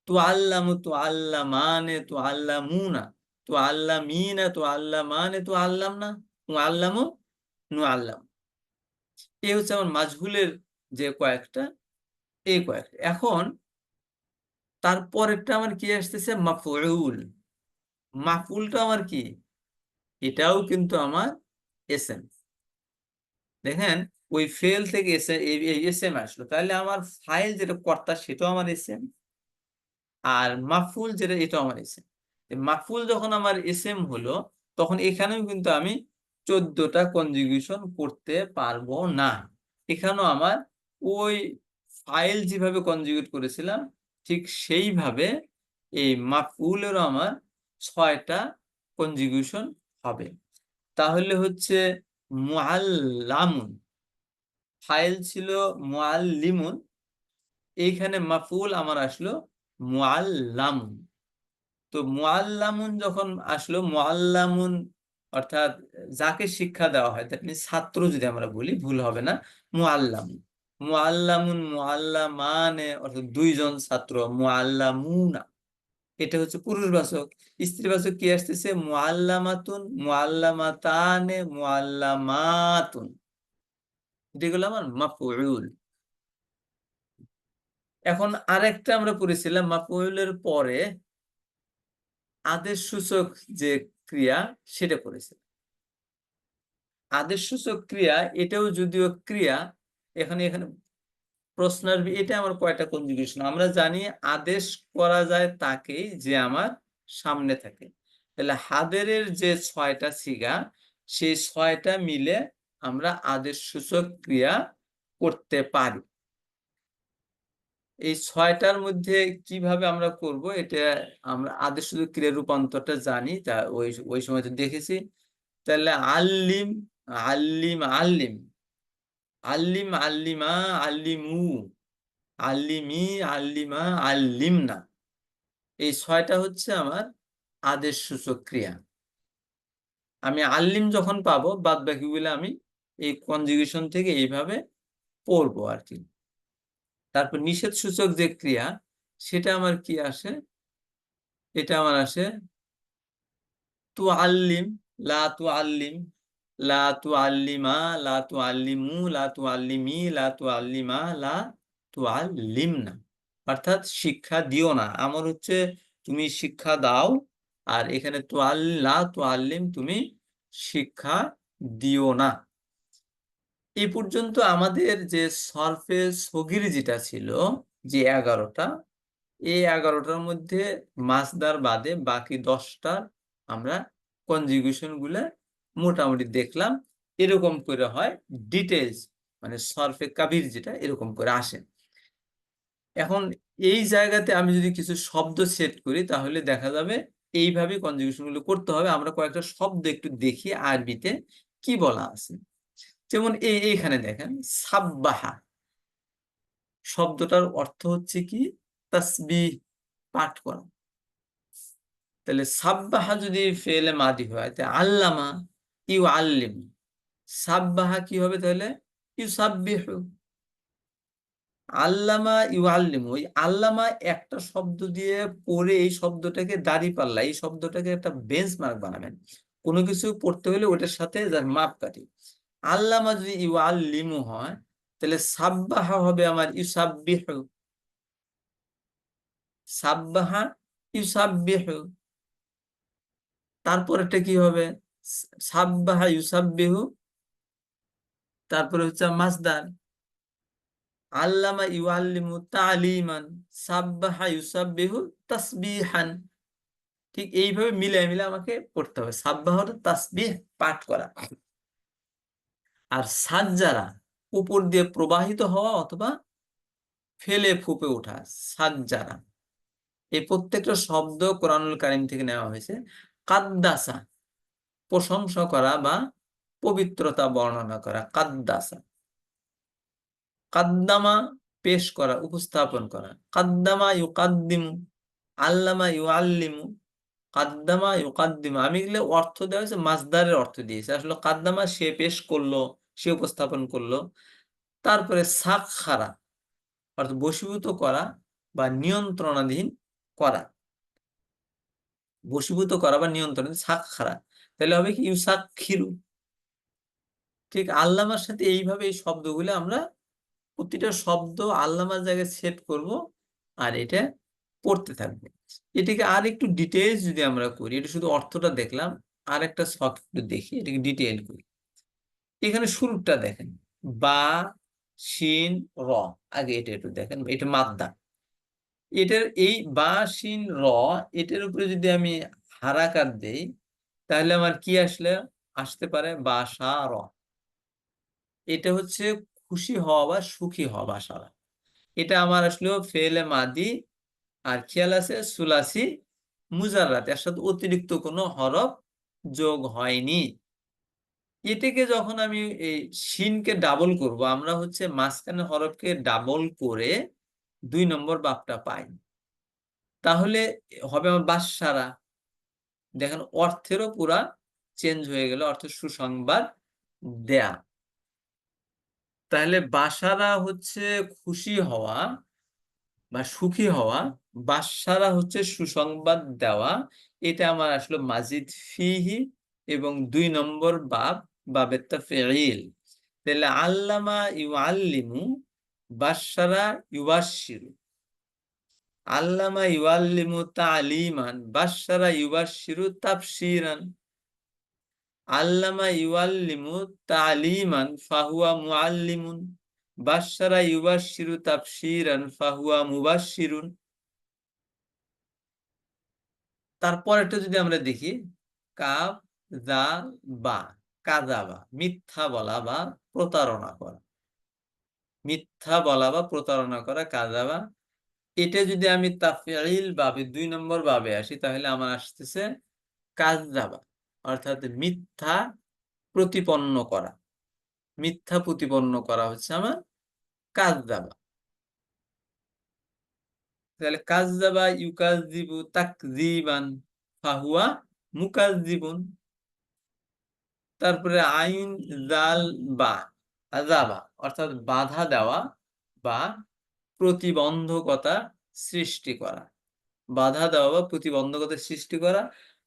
তু আল্লামু, তু আল্লামানে, তু আল্লামুনা, তু আল্লামিনা, তু আল্লামানে, তু আল্লামনা, তু আল্লামু, নু আল্লাম। এই হচ্ছে আমার মাজহুলের যে কয়েকটা, এই কয়েকটা। এখন তারপরেরটা আমার কি আসতেছে? মাফউল। মাফউলটা আমার কি? এটাও কিন্তু আমার এসএম। দেখেন, ওই ফেল থেকে এসএম আসলো, তাহলে আমার ফাইল যেটা কর্তা সেটাও আমার এসএম, আর মাফুল যেটা এটা আমার এসএম। মাফুল যখন আমার এসএম হলো, তখন এখানেও কিন্তু আমি 14টা কনজুগেশন করতে পারবো না। এখানেও আমার ওই ফাইল যেভাবে কনজুগেট করেছিলাম ঠিক সেইভাবে এই মাফুলেরও আমার 6টা কনজুগেশন হবে। তাহলে হচ্ছে মুআল্লামুন, ফাইল ছিল মুআল্লিমুন, এইখানে মাফুল আমার আসলো মুআল্লামুন। তো মুআল্লামুন যখন আসলো, মুআল্লামুন অর্থাৎ যাকে শিক্ষা দেওয়া হয়, দ্যাট মিনস ছাত্র যদি আমরা বলি ভুল হবে না। মুআল্লামুন, মুআল্লামুন, মুআল্লামানে অর্থাৎ 2জন ছাত্র, মুআল্লামুনা এটা হচ্ছে পুরুষবাচক। স্ত্রীবাচক কি আসতেছে? মুআল্লামাতুন, মুআল্লামাতানে, মুআল্লামাতুন। যেগুলো আমার মাফউল। এখন আরেকটা আমরা পড়েছিলাম মাফউলের পরে আদেশ সূচক যে ক্রিয়া, সেটা পড়েছিলাম। আদেশ সূচক ক্রিয়া এটাও যদিও ক্রিয়া, এখানে এখানে প্রশ্ন আসবে এটা আমার কয়টা কনজুগেশন। আমরা জানি আদেশ করা যায় তাকেই যে আমার সামনে থাকে। তাহলে হাদেরের যে 6টা সিগা, সেই 6টা মিলে আমরা আদেশ সূচক ক্রিয়া করতে পারি। এই 6টার মধ্যে কিভাবে আমরা করব, এটা আমরা আদেশ সূচক ক্রিয়ার রূপান্তরটা জানি, তা ওই ওই সময় তো দেখেছি। তাহলে আল্লিম, আল্লিম, আল্লিম, আল্লিম, আল্লিমা, আল্লিমু, আল্লিমি, আল্লিমা, আল্লিমনা, এই 6টা হচ্ছে আমার আদেশ সূচক ক্রিয়া। আমি আল্লিম যখন পাবো, বাদ বাকিগুলো আমি এই কনজুগেশন থেকে এইভাবে পড়বো আর কি। তারপর নিষেধ সূচক যে ক্রিয়া, সেটা আমার কি আসে? এটা আমার আসে তু আল্লিম, লা তু আল্লিম, লা তু আল্লিমা, লা তু আল্লিমু, লা তু আল্লিমি, লা তু আল্লিমা, লা তু আল্লিমনা। অর্থাৎ শিক্ষা দিও না, আমার হচ্ছে তুমি শিক্ষা দাও। আর এখানে তু আল্লাহ, তু আল্লিম, তুমি শিক্ষা দিও না। এই পর্যন্ত আমাদের যে সরফে সগির যেটা ছিল, যে 11টা, এই 11টার মধ্যে মাসদার বাদে বাকি 10টার আমরা কনজুগেশন গুলা মোটামুটি দেখলাম। এরকম করে হয় ডিটেলস, মানে সরফে কাবির যেটা এরকম করে আসে। এখন এই জায়গাতে আমি যদি কিছু শব্দ সেট করি, তাহলে দেখা যাবে এইভাবে কনজুগেশন গুলো করতে হবে। আমরা কয়েকটা শব্দ একটু দেখি আরবিতে কি বলা আছে। যেমন এইখানে দেখেন সাব্বাহা শব্দটার অর্থ হচ্ছে কি? তাসবিহ, পাঠ করা। তাহলে সাব্বাহা যদি ফেলে মাদি হয়, তাহলে আল্লামা, ইউ আল্লিম, সাব্বাহা কি হবে তাহলে? ইউ সাব্বিহু। আল্লামা ইউআল্লিমু, ওই আল্লামা একটা শব্দ দিয়ে পড়ে এই শব্দটাকে দাঁড়িপাল্লা, এই শব্দটাকে একটা বেঞ্চমার্ক বানাবেন। কোনো কিছু পড়তে হলে ওটার সাথে যার মাপকাঠি। আল্লামা যদি ইউআল্লিমু হয়, তাহলে সাব্বাহা হবে আমার ইউসাব্বিহু, সাব্বাহা ইউসাব্বিহু। তারপরেরটা কি হবে? সাব্বাহা ইউসাব্বিহু, তারপরে হচ্ছে মাসদার। আল্লামা ইউআল্লিমু তালিমান, সাব্বাহা ইউসাব্বিহু তাসবিহান। ঠিক এইভাবে মিলে মিলে আমাকে পড়তে হবে। সাব্বাহ হলো তাসবিহ, পাঠ করা। আর সাজ্জারা উপর দিয়ে প্রবাহিত হওয়া অথবা ফেলে ফুপে ওঠা, সাজ্জারা। এই প্রত্যেকটা শব্দ কোরআনুল কারীম থেকে নেওয়া হয়েছে। কাদ্দাসা প্রশংসা করা বা পবিত্রতা বর্ণনা করা, কাদ্দাসা। কাদ্দামা পেশ করা, উপস্থাপন করা। কাদ্দামা ইউকাদ্দিমু, আল্লামা ইউআল্লিমু, কাদ্দামা ইউকাদ্দিমু। আমি এগুলো অর্থ দেওয়া হয়েছে, মাসদারের অর্থ দিয়েছে। আসলে কাদ্দামা সে পেশ করলো, সে উপস্থাপন করলো। তারপরে সাখখারা অর্থাৎ বশীভূত করা বা নিয়ন্ত্রণাধীন করা, বশীভূত করা বা নিয়ন্ত্রণ, সাখখারা। তাহলে হবে কি ইউসাক্ষিরু। ঠিক আল্লামার সাথে এইভাবে এই শব্দগুলো আমরা প্রতিটা শব্দ আল্লামার জায়গায় সেট করব, আর এটা পড়তে থাকবে। এটাকে আর একটু ডিটেইলস যদি আমরা করি, এটা শুধু অর্থটা দেখলাম, আর একটা শখ একটু দেখি, এটাকে ডিটেইল করি। এখানে শুরুটা দেখেন, বা শিন র। আগে এটা একটু দেখেন, এটা মাদ্দা। এটার এই বা শিন র, এটার উপরে যদি আমি হারাকাত দেই, তাহলে আমার কি আসতে পারে? বাসা র। এটা হচ্ছে খুশি হওয়া বা সুখী হওয়া, বাসারা। এটা আমার আসলে ফেলে মাদি, আর খেয়াল আছে সুলাসি মুজাররাত, এর সাথে অতিরিক্ত কোনো হরফ যোগ হয়নি। এটাকে যখন আমি এই শিনকে ডাবল করব, আমরা হচ্ছে মাঝখানে হরফকে ডাবল করে 2 নম্বর বাবটা পাই। তাহলে হবে আমার বাসারা। দেখেন অর্থেরও পুরা চেঞ্জ হয়ে গেল, অর্থ সুসংবাদ দেয়া। তাহলে বাসারা হচ্ছে খুশি হওয়া বা সুখী হওয়া, বাসারা হচ্ছে সুসংবাদ দেওয়া। এটা আমার আসলে মাজিদ ফিহি এবং 2 নম্বর বাব, বাবেরটা ফেইল। তাহলে আল্লামা ইউআল্লিমু, বাসারা ইউবাশশিরু। আল্লামা ইউআল্লিমু তালিমান, বাসারা ইউবাশশিরু তাবশীরান। আল্লামা ইউআল্লিমু তালিমান ফাহুয়া মুআল্লিমুন, বাশশারা ইউবাশশিরু তাবশীরান ফাহুয়া মুবাশশিরুন। তারপরেরটা যদি আমরা দেখি, কাফ যা বা, কাযাবা মিথ্যা বলা বা প্রতারণা করা, মিথ্যা বলা বা প্রতারণা করা, কাযাবা। এটা যদি আমি তাফঈল ভাবে 2 নম্বর ভাবে আসি, তাহলে আমার আসতেছে কাযাবা, অর্থাৎ মিথ্যা প্রতিপন্ন করা। মিথ্যা প্রতিপন্ন করা হচ্ছে আমার কাযযাবা। তাহলে কাযযাবা ইউকাযযিবু তাকযীবান ফাহুয়া মুকাযযিবুন। তারপরে আইন জাল বা, আযাবা অর্থাৎ বাধা দেওয়া বা প্রতিবন্ধকতা সৃষ্টি করা, বাধা দেওয়া বা প্রতিবন্ধকতা সৃষ্টি করা।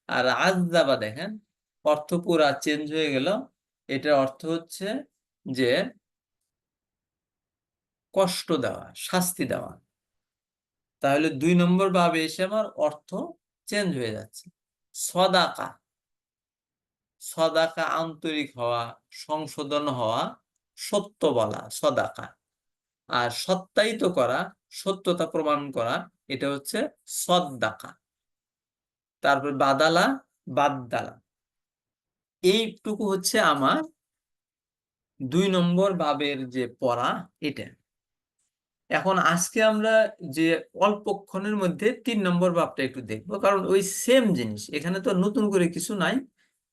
আর আযযাবা দেখেন অর্থ পুরা চেঞ্জ হয়ে গেল। এটার অর্থ হচ্ছে যে কষ্ট দেওয়া, শাস্তি দেওয়া। তাহলে 2 নম্বর ভাবে এসে আমার অর্থ চেঞ্জ হয়ে যাচ্ছে। সদাকা, সদাকা আন্তরিক হওয়া, সংশোধন হওয়া, সত্য বলা, সদাকা। আর সত্যায়িত করা, সত্যতা প্রমাণ করা, এটা হচ্ছে সদ্দাকা। তারপর বাদালা, বাদদালা। এইটুকু হচ্ছে আমার 2 নম্বর ভাবের যে পড়া, এটা। এখন আজকে আমরা যে অল্পক্ষণের মধ্যে 3 নম্বর ভাবটা একটু দেখবো, কারণ ওই সেম জিনিস, এখানে তো নতুন করে কিছু নাই।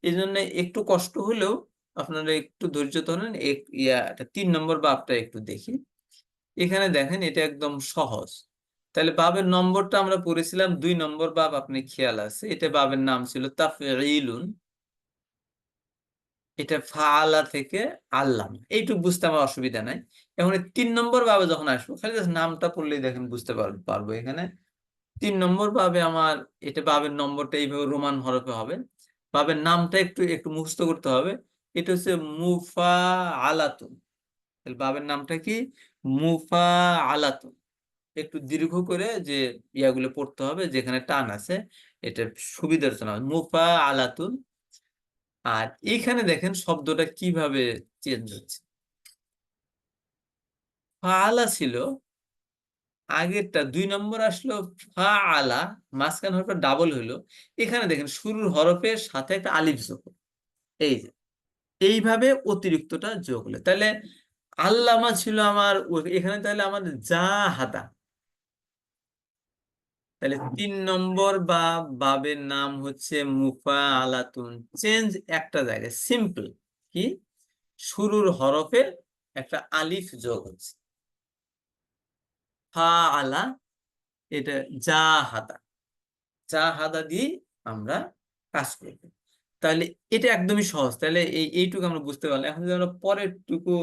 এই জন্য একটু কষ্ট হলেও আপনারা একটু ধৈর্য ধরেন। 3 নম্বর ভাবটা একটু দেখি। এখানে দেখেন এটা একদম সহজ। তাহলে বাবের নম্বরটা আমরা পড়েছিলাম 2 নম্বর বাব, আপনি খেয়াল আছে, এটা বাবের নাম ছিল তাফঈলুন। এটা ফাআলা থেকে আল্লামা, এইটুকু বুঝতে আমার অসুবিধা নাই। এখন 3 নম্বর বাবে যখন আসবো, খালি জাস্ট নামটা পড়লেই দেখেন বুঝতে পারবো। এখানে 3 নম্বর বাবে আমার এটা বাবের নম্বরটা এইভাবে রোমান হরফে হবে। বাবের নামটা একটু একটু মুখস্থ করতে হবে। এটা হচ্ছে মুফাআলাতুন। তাহলে বাবের নামটা কি? মুফাআলাতুন। একটু দীর্ঘ করে যে ইয়াগুলো পড়তে হবে, যেখানে টান আছে, এটা সুবিধার জন্য মুফাআলাতুন। আর এইখানে দেখেন শব্দটা কিভাবে চেঞ্জ হচ্ছে। ফাআলা ছিল আগেরটা, 2 নম্বর আসলো ফাআলা, মাঝখান হরফটা ডাবল হলো। এখানে দেখেন শুরুর হরফের সাথে একটা আলিফ যোগ হলো। এই যে এইভাবে অতিরিক্তটা যোগ হলো। তাহলে আল্লামা ছিল আমার এখানে, তাহলে আমাদের জাহাদা। তাহলে 3 নম্বর বাবের নাম হচ্ছে মুফাআলাতুন। চেঞ্জ একটা জায়গায়, সিম্পল। কি? শুরুর হরফে একটা আলিফ যোগ হচ্ছে। ফাআলা, এটা জাহাদা। জাহাদা দিয়ে আমরা কাজ করব। তাহলে এটা একদমই সহজ। তাহলে এইটুকু আমরা বুঝতে পারলাম। এখন যদি আমরা পরের টুকু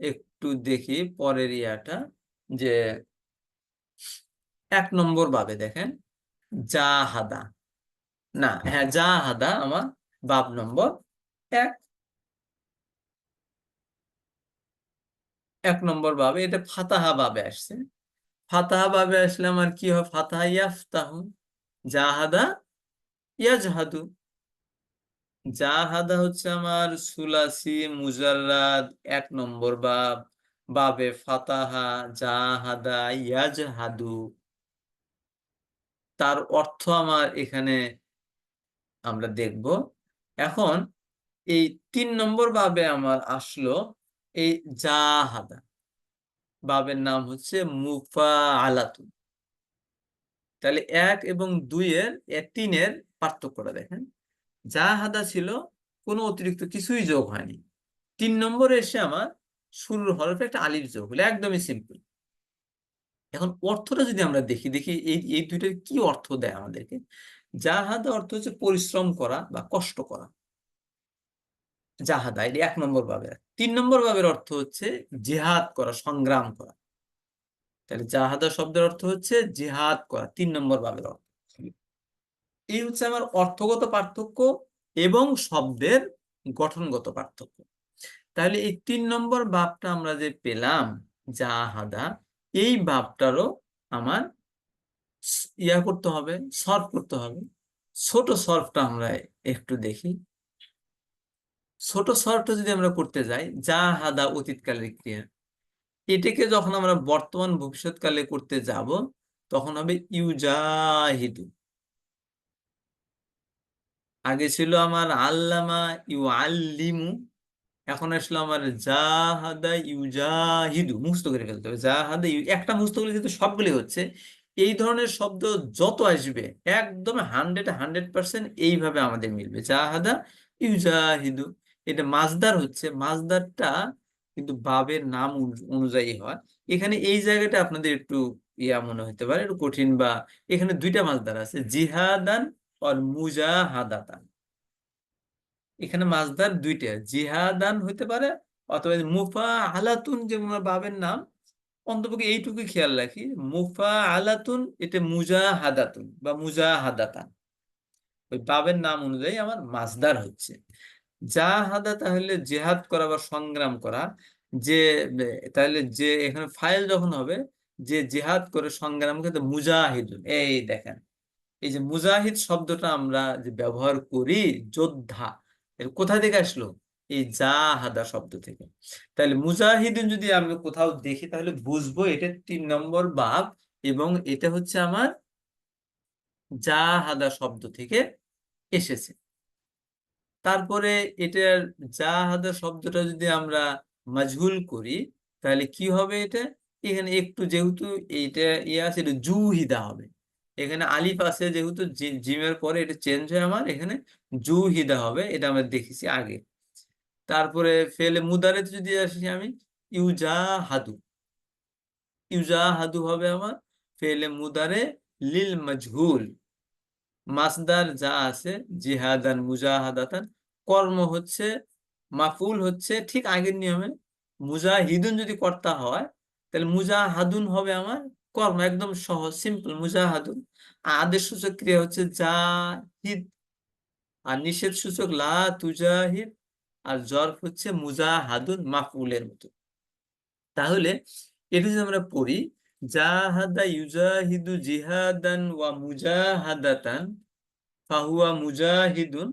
একটু দেখি, পরের ইয়াটা, যে 1 নম্বর বাবে দেখেন জাহাদা। না, হ্যাঁ, জাহাদা আমার বাব নম্বর 1। 1 নম্বর বাবে এটা ফাতাহা বাবে আসছে। ফাতাহা বাবে আসলে আমার কি হয়? ফাতাহা ইয়াফতাহু, জাহাদা ইয়াজহাদু। জাহাদা হচ্ছে আমার সুলাসি মুজাররাদ 1 নম্বর বাব। বাবে ফাতাহা, জাহাদা ইয়াজহাদু। তার অর্থ আমার এখানে আমরা দেখব। এখন এই 3 নম্বর বাবে আমার আসলো এই জাহাদা। বাবের নাম হচ্ছে মুফাআলাতুন। তাহলে 1 এবং 2 এর 3 এর পার্থক্যটা দেখেন। জাহাদা ছিল কোনো অতিরিক্ত কিছুই যোগ হয়নি। 3 নম্বরে এসে আমার শুরুর হরফে একটা আলিফ যোগ হলো, একদমই সিম্পল। এখন অর্থটা যদি আমরা দেখি দেখি এই এই দুইটার কি অর্থ দেয় আমাদেরকে। জাহাদা অর্থ হচ্ছে পরিশ্রম করা বা কষ্ট করা। জাহাদা এটা 1 নম্বর ভাবের। 3 নম্বর ভাবের অর্থ হচ্ছে জিহাদ করা, সংগ্রাম করা। তাহলে জাহাদা শব্দের অর্থ হচ্ছে জিহাদ করা, 3 নম্বর ভাবের অর্থ। এই হচ্ছে আমার অর্থগত পার্থক্য এবং শব্দের গঠনগত পার্থক্য। তাহলে এই 3 নম্বর বাবটা আমরা যে পেলাম জাহাদা, এই বাবটারও আমার ইয়া করতে হবে, সলভ করতে হবে। ছোট সলভটা আমরা একটু দেখি। ছোট সলভটা যদি আমরা করতে যাই, জাহাদা অতীতকালের ক্রিয়া, এটাকে যখন আমরা বর্তমান ভবিষ্যৎকালে করতে যাব, তখন হবে ইউজাহিদু। আগে ছিল আমার আল্লামা ইউআল্লিমু, এখন আসলে আমার জাহাদা ইউজাহিদু। মুখস্থ করে ফেলতে হবে। জাহাদা একটা মুখস্থ করলে কিন্তু সবগুলি হচ্ছে। এই ধরনের শব্দ যত আসবে একদম 100% এইভাবে আমাদের মিলবে। জাহাদা ইউজাহিদু, এটা মাজদার হচ্ছে। মাজদারটা কিন্তু বাবের নাম অনুযায়ী হয়। এখানে এই জায়গাটা আপনাদের একটু ইয়া মনে হতে পারে, একটু কঠিন, বা এখানে 2টা মাজদার আছে, জিহাদান আর মুজাহাদাতান। এখানে মাজদার 2টা, জিহাদান হইতে পারে অথবা মুফাআলাতুন, যেমন বাবের নাম। অন্তপক্ষে এইটুকু খেয়াল রাখি, মুফাআলাতুন এটা মুজাহাদাতুন বা মুজাহাদাতান, ওই বাবের নাম অনুযায়ী আমার মাজদার হচ্ছে। জাহাদা তাহলে জেহাদ করা বা সংগ্রাম করা। যে তাহলে যে এখানে ফাইল যখন হবে, যে জেহাদ করে সংগ্রাম করে, মুজাহিদুন। এই দেখেন, এই যে মুজাহিদ শব্দটা আমরা যে ব্যবহার করি, যোদ্ধা, এর কোথা থেকে আসলো? এই জাহাদা শব্দ থেকে। তাহলে মুজাহিদিন যদি আমি কোথাও দেখি, তাহলে বুঝবো এটা 3 নম্বর বাব, এবং এটা হচ্ছে আমার জাহাদা শব্দ থেকে এসেছে। তারপরে এটার জাহাদা শব্দটা যদি আমরা মাজহুল করি, তাহলে কি হবে? এটা এখানে একটু যেহেতু এইটা ইয়ে আছে, এটা জুহিদা হবে। এখানে আলিফ আছে যেহেতু, জিমের পরে এটা চেঞ্জ হয়ে আমার এখানে জুহিদা হবে। এটা আমরা দেখেছি আগে। তারপরে ফেলে মুদারে যদি আসি আমি, ইউজাহাদু। ইউজাহাদু হবে আমার ফেলে মুদারে লিল মাজহুল। মাসদার যা আছে জিহাদান মুজাহাদাতান, কর্ম হচ্ছে মাফউল হচ্ছে ঠিক আগের নিয়মে, মুজাহিদুন যদি কর্তা হয় তাহলে মুজাহাদুন হবে আমার কর্ম, একদম সহজ সিম্পল মুজাহাদুন। আদেশ সূচক ক্রিয়া হচ্ছে জাহিদ, আর নিষেধ সূচক লা তুজাহিদ, আর জরফ হচ্ছে মুজাহাদুন মাফউলের মতো। তাহলে এটা যদি আমরা পড়ি, জাহাদা ইউজাহিদু জিহাদান ওয়া মুজাহাদাতান ফাহুয়া মুজাহিদুন,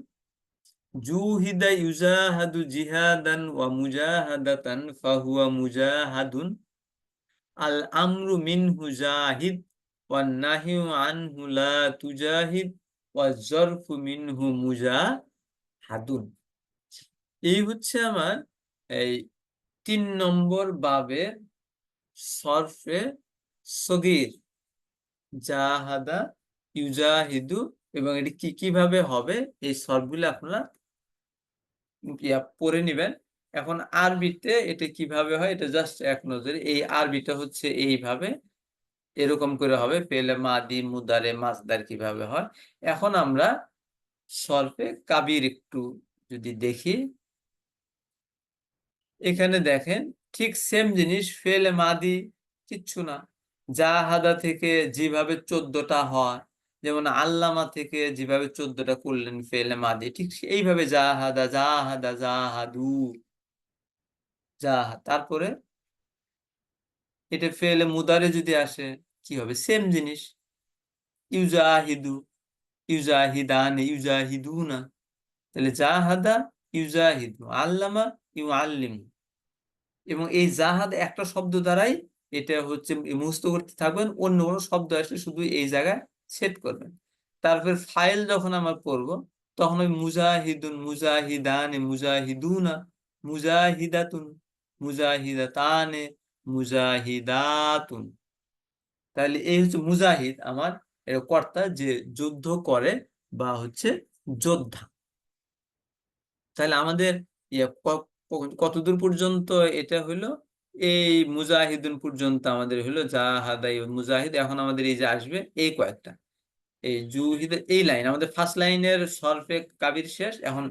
জুহিদা ইউজাহাদু জিহাদান ওয়া মুজাহাদাতান ফাহুয়া মুজাহাদুন, আল আমরু মিনহু জাহিদ ওয়ান নাহিউ আনহু লা তুজাহিদ ওয়া জরফু মিনহু মুজাহাদুন। এই হচ্ছে আমার এই 3 নম্বর বাবের সরফে সগীর, জাহাদা ইউজাহিদু, এবং এটি কিভাবে হবে এই সরফগুলো আপনারা পড়ে নিবেন। এখন আরবিতে এটা কিভাবে হয় এটা জাস্ট এক নজরে, এই আরবিটা হচ্ছে এইভাবে, এরকম করে হবে পেলে মাদি মুদারে মাসদার কিভাবে হয়। এখন আমরা সরফে কাবির একটু যদি দেখি, এখানে দেখেন ঠিক সেম জিনিস, ফেলে মাদি কিচ্ছু না, জাহাদা থেকে যেভাবে 14টা হয়, যেমন আল্লামা থেকে যেভাবে 14টা করলেন ফেলে মাদি, ঠিক এইভাবে জাহাদা জাহাদা জাহাদু জাহাদ। তারপরে এটা ফেলে মুদারে যদি আসে কি হবে, সেম জিনিস, ইউজাহিদু ইউজাহিদানে ইউজাহিদুনা, তাহলে জাহাদা ইউজাহিদু, আল্লামা ইউআল্লিমু। এবং এই জাহাদ একটা শব্দ দ্বারাই এটা হচ্ছে মুখস্থ করতে থাকবেন, অন্য কোনো শব্দ আসলে শুধু এই জায়গায় সেট করবেন। তারপর ফাইল যখন আমরা পড়বো তখন ওই মুজাহিদুন মুজাহিদানে মুজাহিদুনা মুজাহিদাতুন মুজাহিদাতানে মুজাহিদাতুন। তাহলে এই হচ্ছে মুজাহিদ আমার এর কর্তা, যে যুদ্ধ করে বা হচ্ছে যোদ্ধা। তাহলে আমাদের কতদূর পর্যন্ত এটা হলো, এই মুজাহিদুন পর্যন্ত আমাদের হলো জাহাদা মুজাহিদ। এখন আমাদের এই যে আসবে এই কয়েকটা, এই জুহিদ, এই লাইন আমাদের ফার্স্ট লাইনের সরফে কাবির শেষ, এখন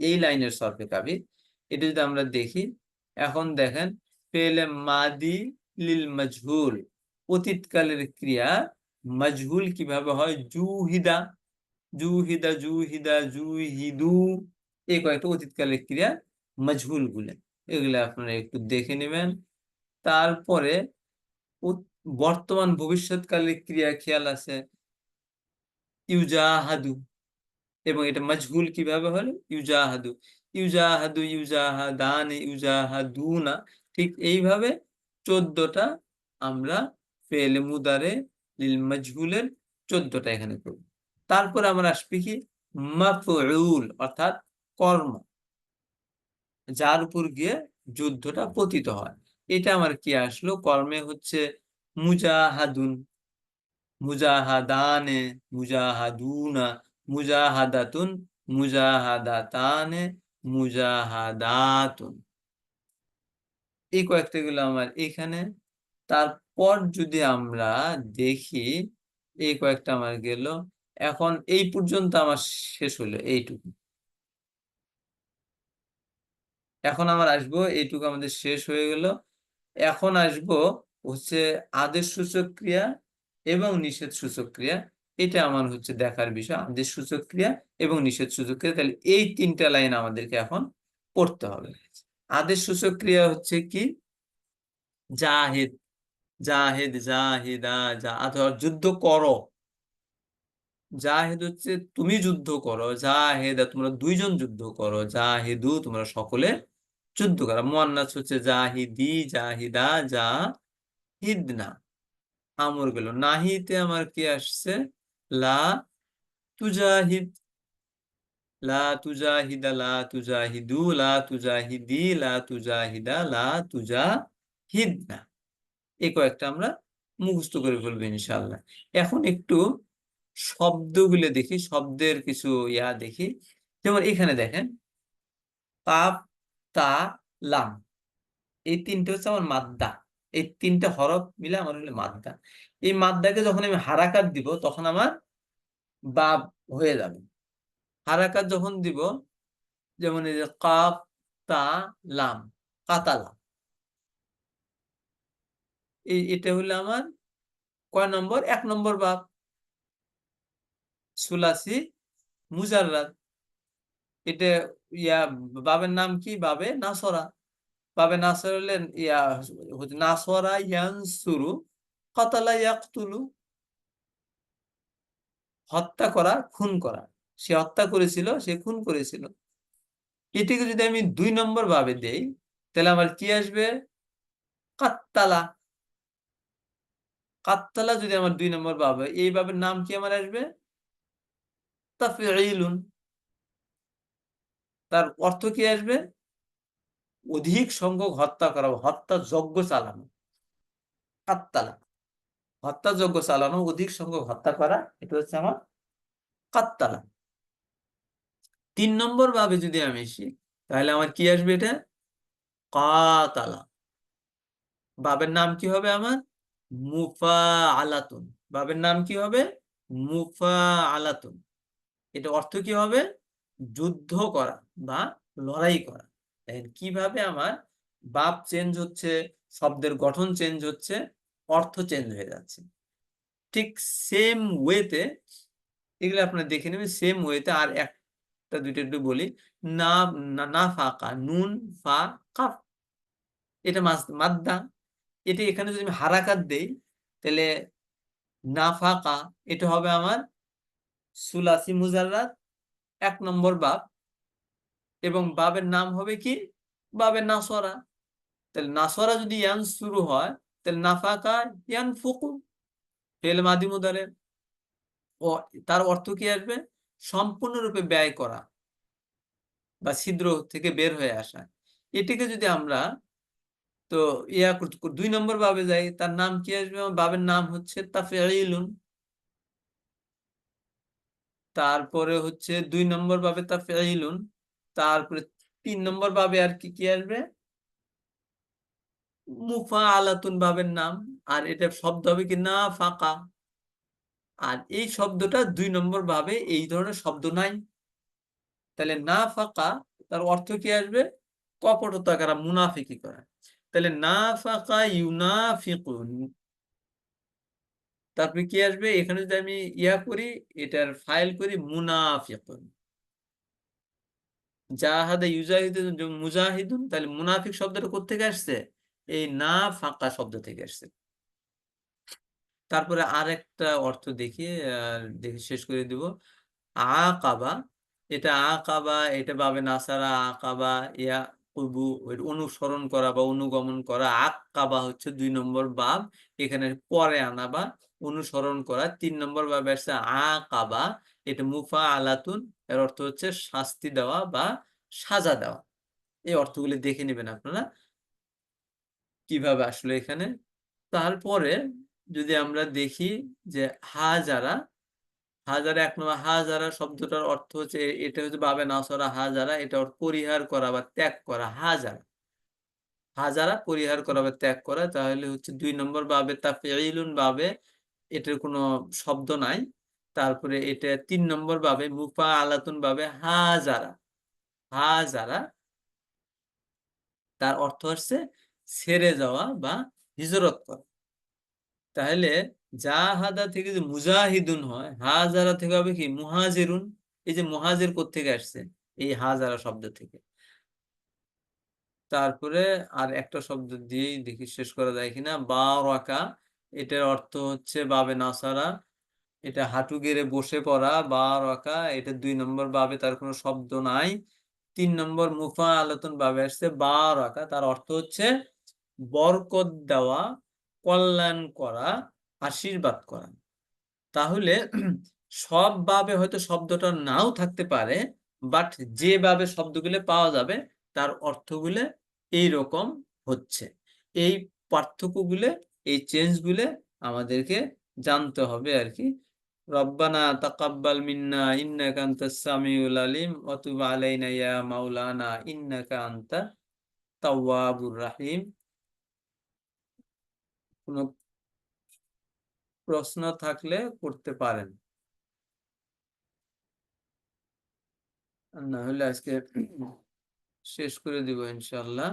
এই লাইনের সরফে কাবির। এটা যদি আমরা দেখি, এখন দেখেন ফেলে মাদি লিল মাজহুল, অতীতকালের ক্রিয়া মাজহুল কিভাবে হয়, জুহিদা জুহিদা জুহিদা জুহিদু, এই কয়েকটা অতীতকালের ক্রিয়া মাজহুল গুলো, এগুলো আপনারা একটু দেখে নেবেন। তারপরে বর্তমান ভবিষ্যৎকালের ক্রিয়া খেয়াল আছে ইউজাহাদু, এবং এটা মাজহুল কিভাবে হলো ইউজাহাদু ইউজাহাদু ইউজাহাদান ইউজাহাদুনা। ঠিক এইভাবে 14টা আমরা ফেলে মুদারে লিল মাজহুলের 14টা এখানে করব। তারপর আমরা আসবে কি মাফউল, অর্থাৎ কর্ম, যার উপর গিয়ে যুদ্ধটা পতিত হয়। এটা আমার কি আসলো, কর্মে হচ্ছে মুজাহাদুন মুজাহাদানে মুজাহাদুনা মুজাহাদাতুন মুজাহাদাতানে মুজাহাদাতুন, এই কয়েকটা গুলো আমার এখানে। তারপর যদি আমরা দেখি এই কয়েকটা আমার গেল, এখন এই পর্যন্ত আমার শেষ হলো এইটুকু। এখন আমার আসবো, এইটুকু আমাদের শেষ হয়ে গেল। এখন আসবো হচ্ছে আদেশ সূচক ক্রিয়া এবং নিষেধ সূচক ক্রিয়া। এটা আমার হচ্ছে দেখার বিষয়, আদেশ সূচক ক্রিয়া এবং নিষেধ সূচক ক্রিয়া। তাহলে এই 3টা লাইন আমাদেরকে এখন পড়তে হবে। আদেশ সূচক ক্রিয়া হচ্ছে কি, জাহেদ জাহেদ জাহিদা যা, অথবা যুদ্ধ করো, জাহেদ হচ্ছে তুমি যুদ্ধ করো, জাহেদা তোমরা 2জন যুদ্ধ করো, জাহেদু তোমরা সকলে যুদ্ধ করো। মুয়ান্নাস হচ্ছে জাহিদি জাহিদা জাহিদনা। আমর গেল, নাহিতে আমার কি আসছে লা তুজাহিদ লা তুজাহিদা লা তুজাহিদু লা তুজাহিদি লা তুজাহিদা লা তুজাহিদনা। এই কয়েকটা আমরা মুখস্থ করে ফেলবো ইনশাআল্লাহ। এখন একটু শব্দগুলো দেখি, শব্দের কিছু দেখি। যেমন এখানে দেখেন কাফ তা লাম, এই 3টে হচ্ছে আমার মাদ্দা, এই 3টে হরফ মিলে আমার হলো মাদ্দা। এই মাদ্দাকে যখন আমি হারাকাত দিব তখন আমার বাব হয়ে যাবে। হারাকাত যখন দিব, যেমন এই যে কাফ কাতালাম, কাতালা। এটা হলো আমার কয় নম্বর? 1 নম্বর বাব, সুলাসি মুজাররাদ। এটা বাবের নাম কি? বাবে নাসরা। বাবে নাসরা হলে নাসরা ইয়ানসুরু, কাতালা ইয়াকতুলু, হত্যা করা, খুন করা। সে হত্যা করেছিল, সে খুন করেছিল। এটিকে যদি আমি 2 নম্বর ভাবে দেই, তাহলে আমার কি আসবে? কাত্তালা। কাত্তালা যদি আমার 2 নম্বর ভাবে, এই ভাবের নাম কি আমার আসবে? তাফঈলুন। তার অর্থ কি আসবে? অধিক সংখ্যক হত্যা করা, হত্যা যজ্ঞ চালানো। কাত্তালা, হত্যা যজ্ঞ চালানো, অধিক সংখ্যক হত্যা করা, এটা হচ্ছে আমার কাত্তালা। 3 নম্বর ভাবে যদি আমি আসি, তাহলে আমার কি আসবে? এটা কাতালা। বাবের নাম কি হবে আমার? মুফাআলাতুন। বাবের নাম কি হবে? মুফাআলাতুন। এটা অর্থ কি হবে? যুদ্ধ করা বা লড়াই করা। কিভাবে আমার বাব চেঞ্জ হচ্ছে, শব্দের গঠন চেঞ্জ হচ্ছে, অর্থ চেঞ্জ হয়ে যাচ্ছে। ঠিক সেম ওয়েতে এগুলো আপনারা দেখে নেবেন। সেম ওয়েতে আর একটা দুইটা একটু বলি। না, না ফাঁকা, নুন ফা কাফ, এটা মাদ্দা। এটা এখানে যদি আমি হারাকাত দেই, তাহলে নাফাকা, এটা হবে আমার সুলাসি মুজাররাদ, 1 নম্বর বাব। এবং বাবের নাম হবে কি? বাবে নাসরা। তাহলে নাসরা যদি ইয়ান শুরু হয়, তাহলে নাফাকা ইয়ানফুকু, ফেল মাদি মুদারে। ও তার অর্থ কি আসবে? সম্পূর্ণরূপে ব্যয় করা বা ছিদ্র থেকে বের হয়ে আসা। এটিকে যদি আমরা তো 2 নম্বর বাবে যাই, তার নাম কি আসবে? বাবের নাম হচ্ছে তাফঈলুন। তারপরে হচ্ছে 2 নম্বর বাবে তাফঈলুন। তারপরে 3 নম্বর বাবে আর কি কি আসবে? মুফাআলাতুন, বাবের নাম। আর এটা শব্দ হবে কি? না ফাঁকা। আর এই শব্দটা 2 নম্বর ভাবে এই ধরনের শব্দ নাই। তাহলে না ফাঁকা, তার অর্থ কি আসবে? কপটতা করা, মুনাফিকি করা। তাহলে না ফাঁকা ইউনাফিকুন। তারপরে কি আসবে? এখানে যদি আমি করি, এটার ফাইল করি মুনাফিকুন। জাহাদা ইউজাহিদুন, মুজাহিদুন। তাহলে মুনাফিক শব্দটা কোত্থেকে আসছে? এই না ফাঁকা শব্দ থেকে আসছে। তারপরে আরেকটা অর্থ দেখি, আর দেখে শেষ করে দিব। আকাবা, এটা আকাবা, এটা বাবে নাসারা, আকাবা ইয়া কুবু, অনুসরণ করা বা অনুগমন করা। আকাবা হচ্ছে 2 নম্বর বাব, এখানে পরে আনা বা অনুসরণ করা। 3 নম্বর বাবে আসছে আকাবা, এটা মুফা আলাতুন, এর অর্থ হচ্ছে শাস্তি দেওয়া বা সাজা দেওয়া। এই অর্থগুলি দেখে নেবেন আপনারা কিভাবে আসলে এখানে। তারপরে যদি আমরা দেখি যে হাজারা, হাজারা 1 নম্বর, হাজারা শব্দটার অর্থ হচ্ছে, এটা হচ্ছে বাবে নাসরা হাজারা, এটা পরিহার করা বা ত্যাগ করা। হাজারা, হাজারা পরিহার করা বা ত্যাগ করা। তাহলে হচ্ছে 2 নম্বর বাবে তাফঈলুন বাবে, এটার কোনো শব্দ নাই। তারপরে এটা 3 নম্বর বাবে মুফাআলাতুন বাবে হাজারা, হাজারা, তার অর্থ হচ্ছে ছেড়ে যাওয়া বা হিজরত করা। তাহলে জাহাদা থেকে যে মুজাহিদুন হয়, হাজারা থেকে হবে কি? মুহাজিরুন। এই যে মুহাজির কোত্থেকে আসছে? এই হাজারা শব্দ থেকে। তারপরে আর একটা শব্দ দিয়েই দেখি শেষ করা যায় কিনা। বারাকা, এটার অর্থ হচ্ছে বাবে নাসারা, এটা হাঁটু গেড়ে বসে পড়া। বারাকা, এটা 2 নম্বর বাবে, তার কোনো শব্দ নাই। 3 নম্বর মুফাআলাতুন বাবে আসছে বারাকা, তার অর্থ হচ্ছে বরকত দেওয়া, কল্যাণ করা, আশীর্বাদ করা। তাহলে সব ভাবে হয়তো শব্দটা নাও থাকতে পারে, বাট যে ভাবে শব্দগুলো পাওয়া যাবে তার অর্থগুলো এইরকম হচ্ছে। এই পার্থক্যগুলো, এই চেঞ্জগুলো আমাদেরকে জানতে হবে আর কি। রব্বানা তাকাব্বাল মিন্না ইন্নাকা আনতাস সামিউল আলিম ওয়া তুব আলাইনা ইয়া মাওলানা ইন্নাকা আনতা তাওয়াবুর রাহিম। কোনো প্রশ্ন থাকলে করতে পারেন, না হলে আজকে শেষ করে দিব ইনশাল্লাহ।